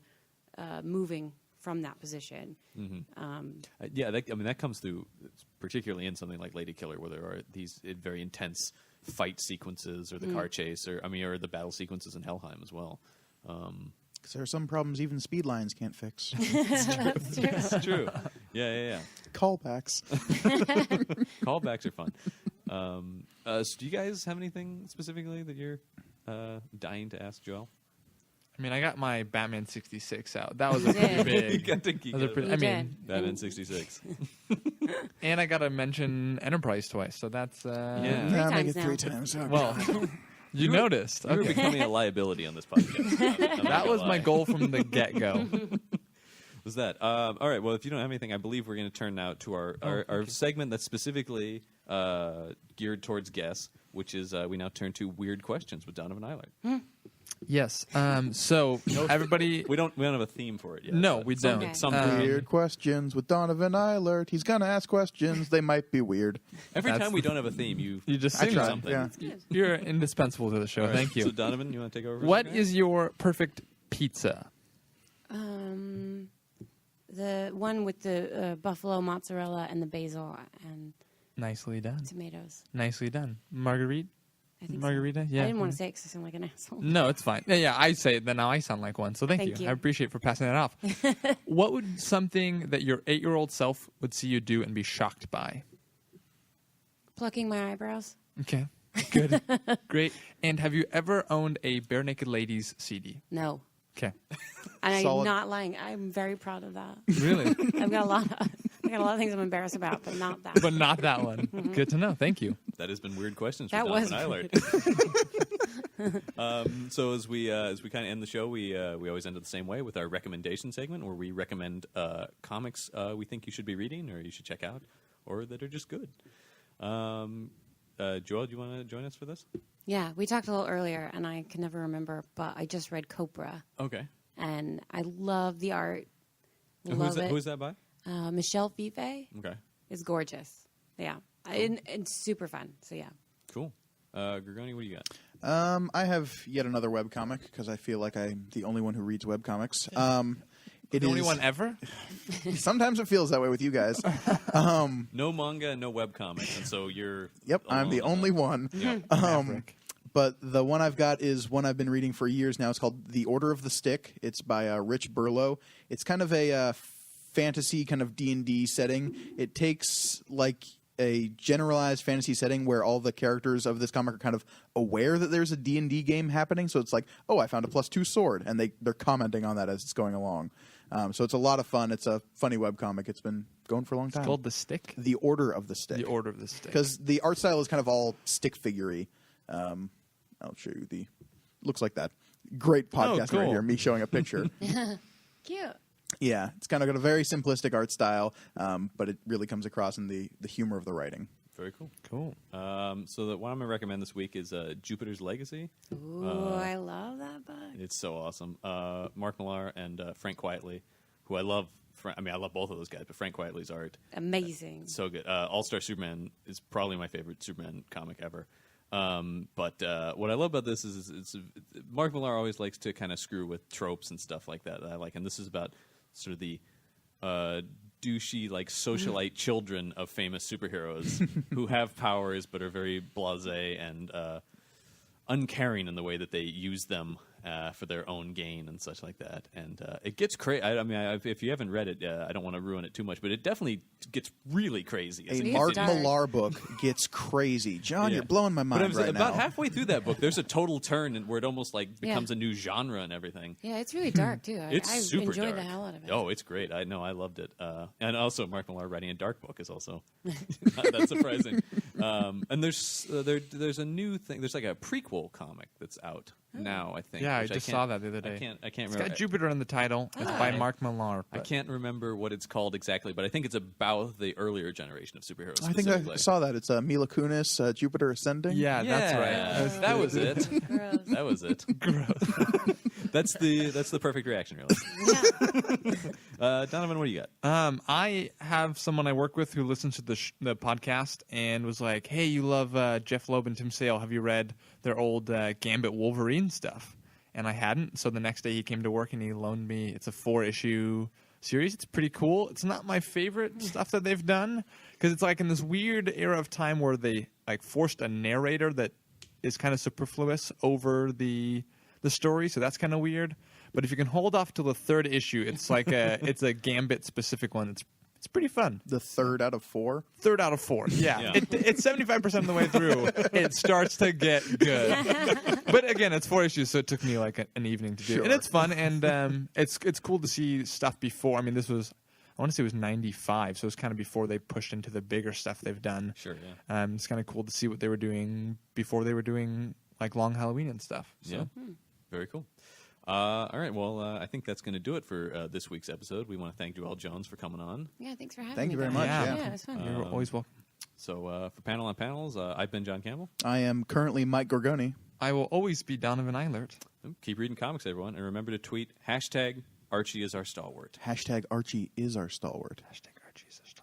moving from that position. That comes through particularly in something like Lady Killer where there are these very intense fight sequences or the car chase or the battle sequences in Helheim as well. Because there are some problems even speed lines can't fix. It's true. Yeah. Callbacks. Callbacks are fun. So do you guys have anything specifically that you're dying to ask Joelle? I mean, I got my Batman 66 out. That was a pretty big. You got to geek out. I mean, Batman 66. and I got to mention Enterprise twice. So that's Yeah, make it times 3 now. times. Oh, well. You noticed. You were Okay. becoming a liability on this podcast. That was my goal from the get-go. Was that? All right. Well, if you don't have anything, I believe we're going to turn now to our segment that's specifically geared towards guests, which is we now turn to Weird Questions with Donovan Eilert. Yes. So everybody. We don't have a theme for it yet. No, but we don't. Okay. Some Weird questions with Donovan Eilert. He's gonna ask questions. They might be weird. every That's time we don't have a theme, you just I sing tried, something. yeah. You're indispensable to the show. All right. Thank you. So Donovan, you want to take over? What is your perfect pizza? The one with the buffalo mozzarella and the basil and Nicely done. tomatoes. Nicely done. Marguerite? I think Margarita? so. Yeah. I didn't want to say it because I sound like an asshole. No, it's fine. Yeah, I say it, then now I sound like one. So thank Thank you. I appreciate for passing that off. What would something that your 8-year-old self would see you do and be shocked by? Plucking my eyebrows. Okay. Good. Great. And have you ever owned a Bare Naked Ladies CD? No. Okay. And I'm Solid. not lying. I'm very proud of that. Really? I've got a lot of things I'm embarrassed about, but not that. But not that one. Good to know. Thank you. That has been Weird Questions That with was Donovan Eilert. So as we kind of end the show, we always end it the same way with our recommendation segment, where we recommend comics we think you should be reading or you should check out, or that are just good. Joel, do you want to join us for this? Yeah, we talked a little earlier, and I can never remember, but I just read Copra, Okay. and I love the art. Who's that by? Michelle Fife Okay. is gorgeous. Yeah, and it's super fun. So yeah. Cool. Grigoni, what do you got? I have yet another webcomic because I feel like I'm the only one who reads webcomics. It The only is- one ever? Sometimes it feels that way with you guys. No manga, no webcomics, and so you're. Yep, I'm the alone on only that. one. Yeah. Maverick. But the one I've got is one I've been reading for years now. It's called The Order of the Stick. It's by Rich Burlow. It's kind of a fantasy kind of D&D setting. It takes like a generalized fantasy setting where all the characters of this comic are kind of aware that there's a D&D game happening. So it's like, oh, I found a +2 sword, and they're commenting on that as it's going along. So it's a lot of fun. It's a funny webcomic. It's been going for a long time. It's called The Stick? The Order of the Stick. The Order of the Stick. Because the art style is kind of all stick figure-y. I'll show you the... Looks like that. Great podcast cool. right here, me showing a picture. Cute. Yeah, it's kind of got a very simplistic art style, but it really comes across in the humor of the writing. Very cool. Cool. So the one I'm going to recommend this week is Jupiter's Legacy. Ooh, I love that book. It's so awesome. Mark Millar and Frank Quitely, who I love. I love both of those guys, but Frank Quitely's art, Amazing. so good. All-Star Superman is probably my favorite Superman comic ever. But what I love about this is Mark Millar always likes to kind of screw with tropes and stuff like that I like, and this is about sort of the douchey, like, socialite children of famous superheroes who have powers but are very blasé and uncaring in the way that they use them for their own gain and such like that. And it gets crazy. If you haven't read it, I don't want to ruin it too much, but it definitely gets really crazy. A Mark Millar book gets crazy. John, you're blowing my mind right now. About halfway through that book, there's a total turn where it almost like becomes a new genre and everything. Yeah, it's really dark, too. I Super enjoyed dark. the hell out of it. Oh, it's great. I know. I loved it. And also, Mark Millar writing a dark book is also not that surprising. And there's a new thing. There's like a prequel comic that's out now, I think. Yeah, I just saw that the other day. I can't It's remember. got Jupiter in the title. It's by Mark Millar. I can't remember what it's called exactly, but I think it's about the earlier generation of superheroes. I think I saw that. It's Mila Kunis, Jupiter Ascending. Yeah, that's right. That was it. Gross. That was it. Gross. That's the perfect reaction, really. Yeah. Donovan, what do you got? I have someone I work with who listens to the podcast and was like, "Hey, you love Jeff Loeb and Tim Sale. Have you read their old Gambit Wolverine stuff?" And I hadn't. So the next day he came to work and he loaned me. It's a 4-issue series. It's pretty cool. It's not my favorite stuff that they've done because it's like in this weird era of time where they like forced a narrator that is kind of superfluous over the story. So that's kind of weird. But if you can hold off till the 3rd issue, it's like it's a Gambit specific one. It's pretty fun. The 3rd out of 4? 3rd out of 4, yeah. It's 75% of the way through. It starts to get good. But again, it's 4 issues, so it took me like an evening to do. Sure. And it's fun, and it's cool to see stuff before. I mean, this was, I want to say it was 95, so it was kind of before they pushed into the bigger stuff they've done. Sure, yeah. It's kind of cool to see what they were doing before they were doing like Long Halloween and stuff. So. Yeah, very cool. All right, well, I think that's going to do it for this week's episode. We want to thank Joëlle Jones for coming on. Yeah, thanks for having me. Thank you very guys. much. Yeah. It was fun. You're always welcome. So for Panel on Panels, I've been John Campbell. I am currently Mike Gorgoni. I will always be Donovan Eilert. Keep reading comics, everyone, and remember to tweet #Archie is our stalwart. #Archie is our stalwart. #Archie is our stalwart.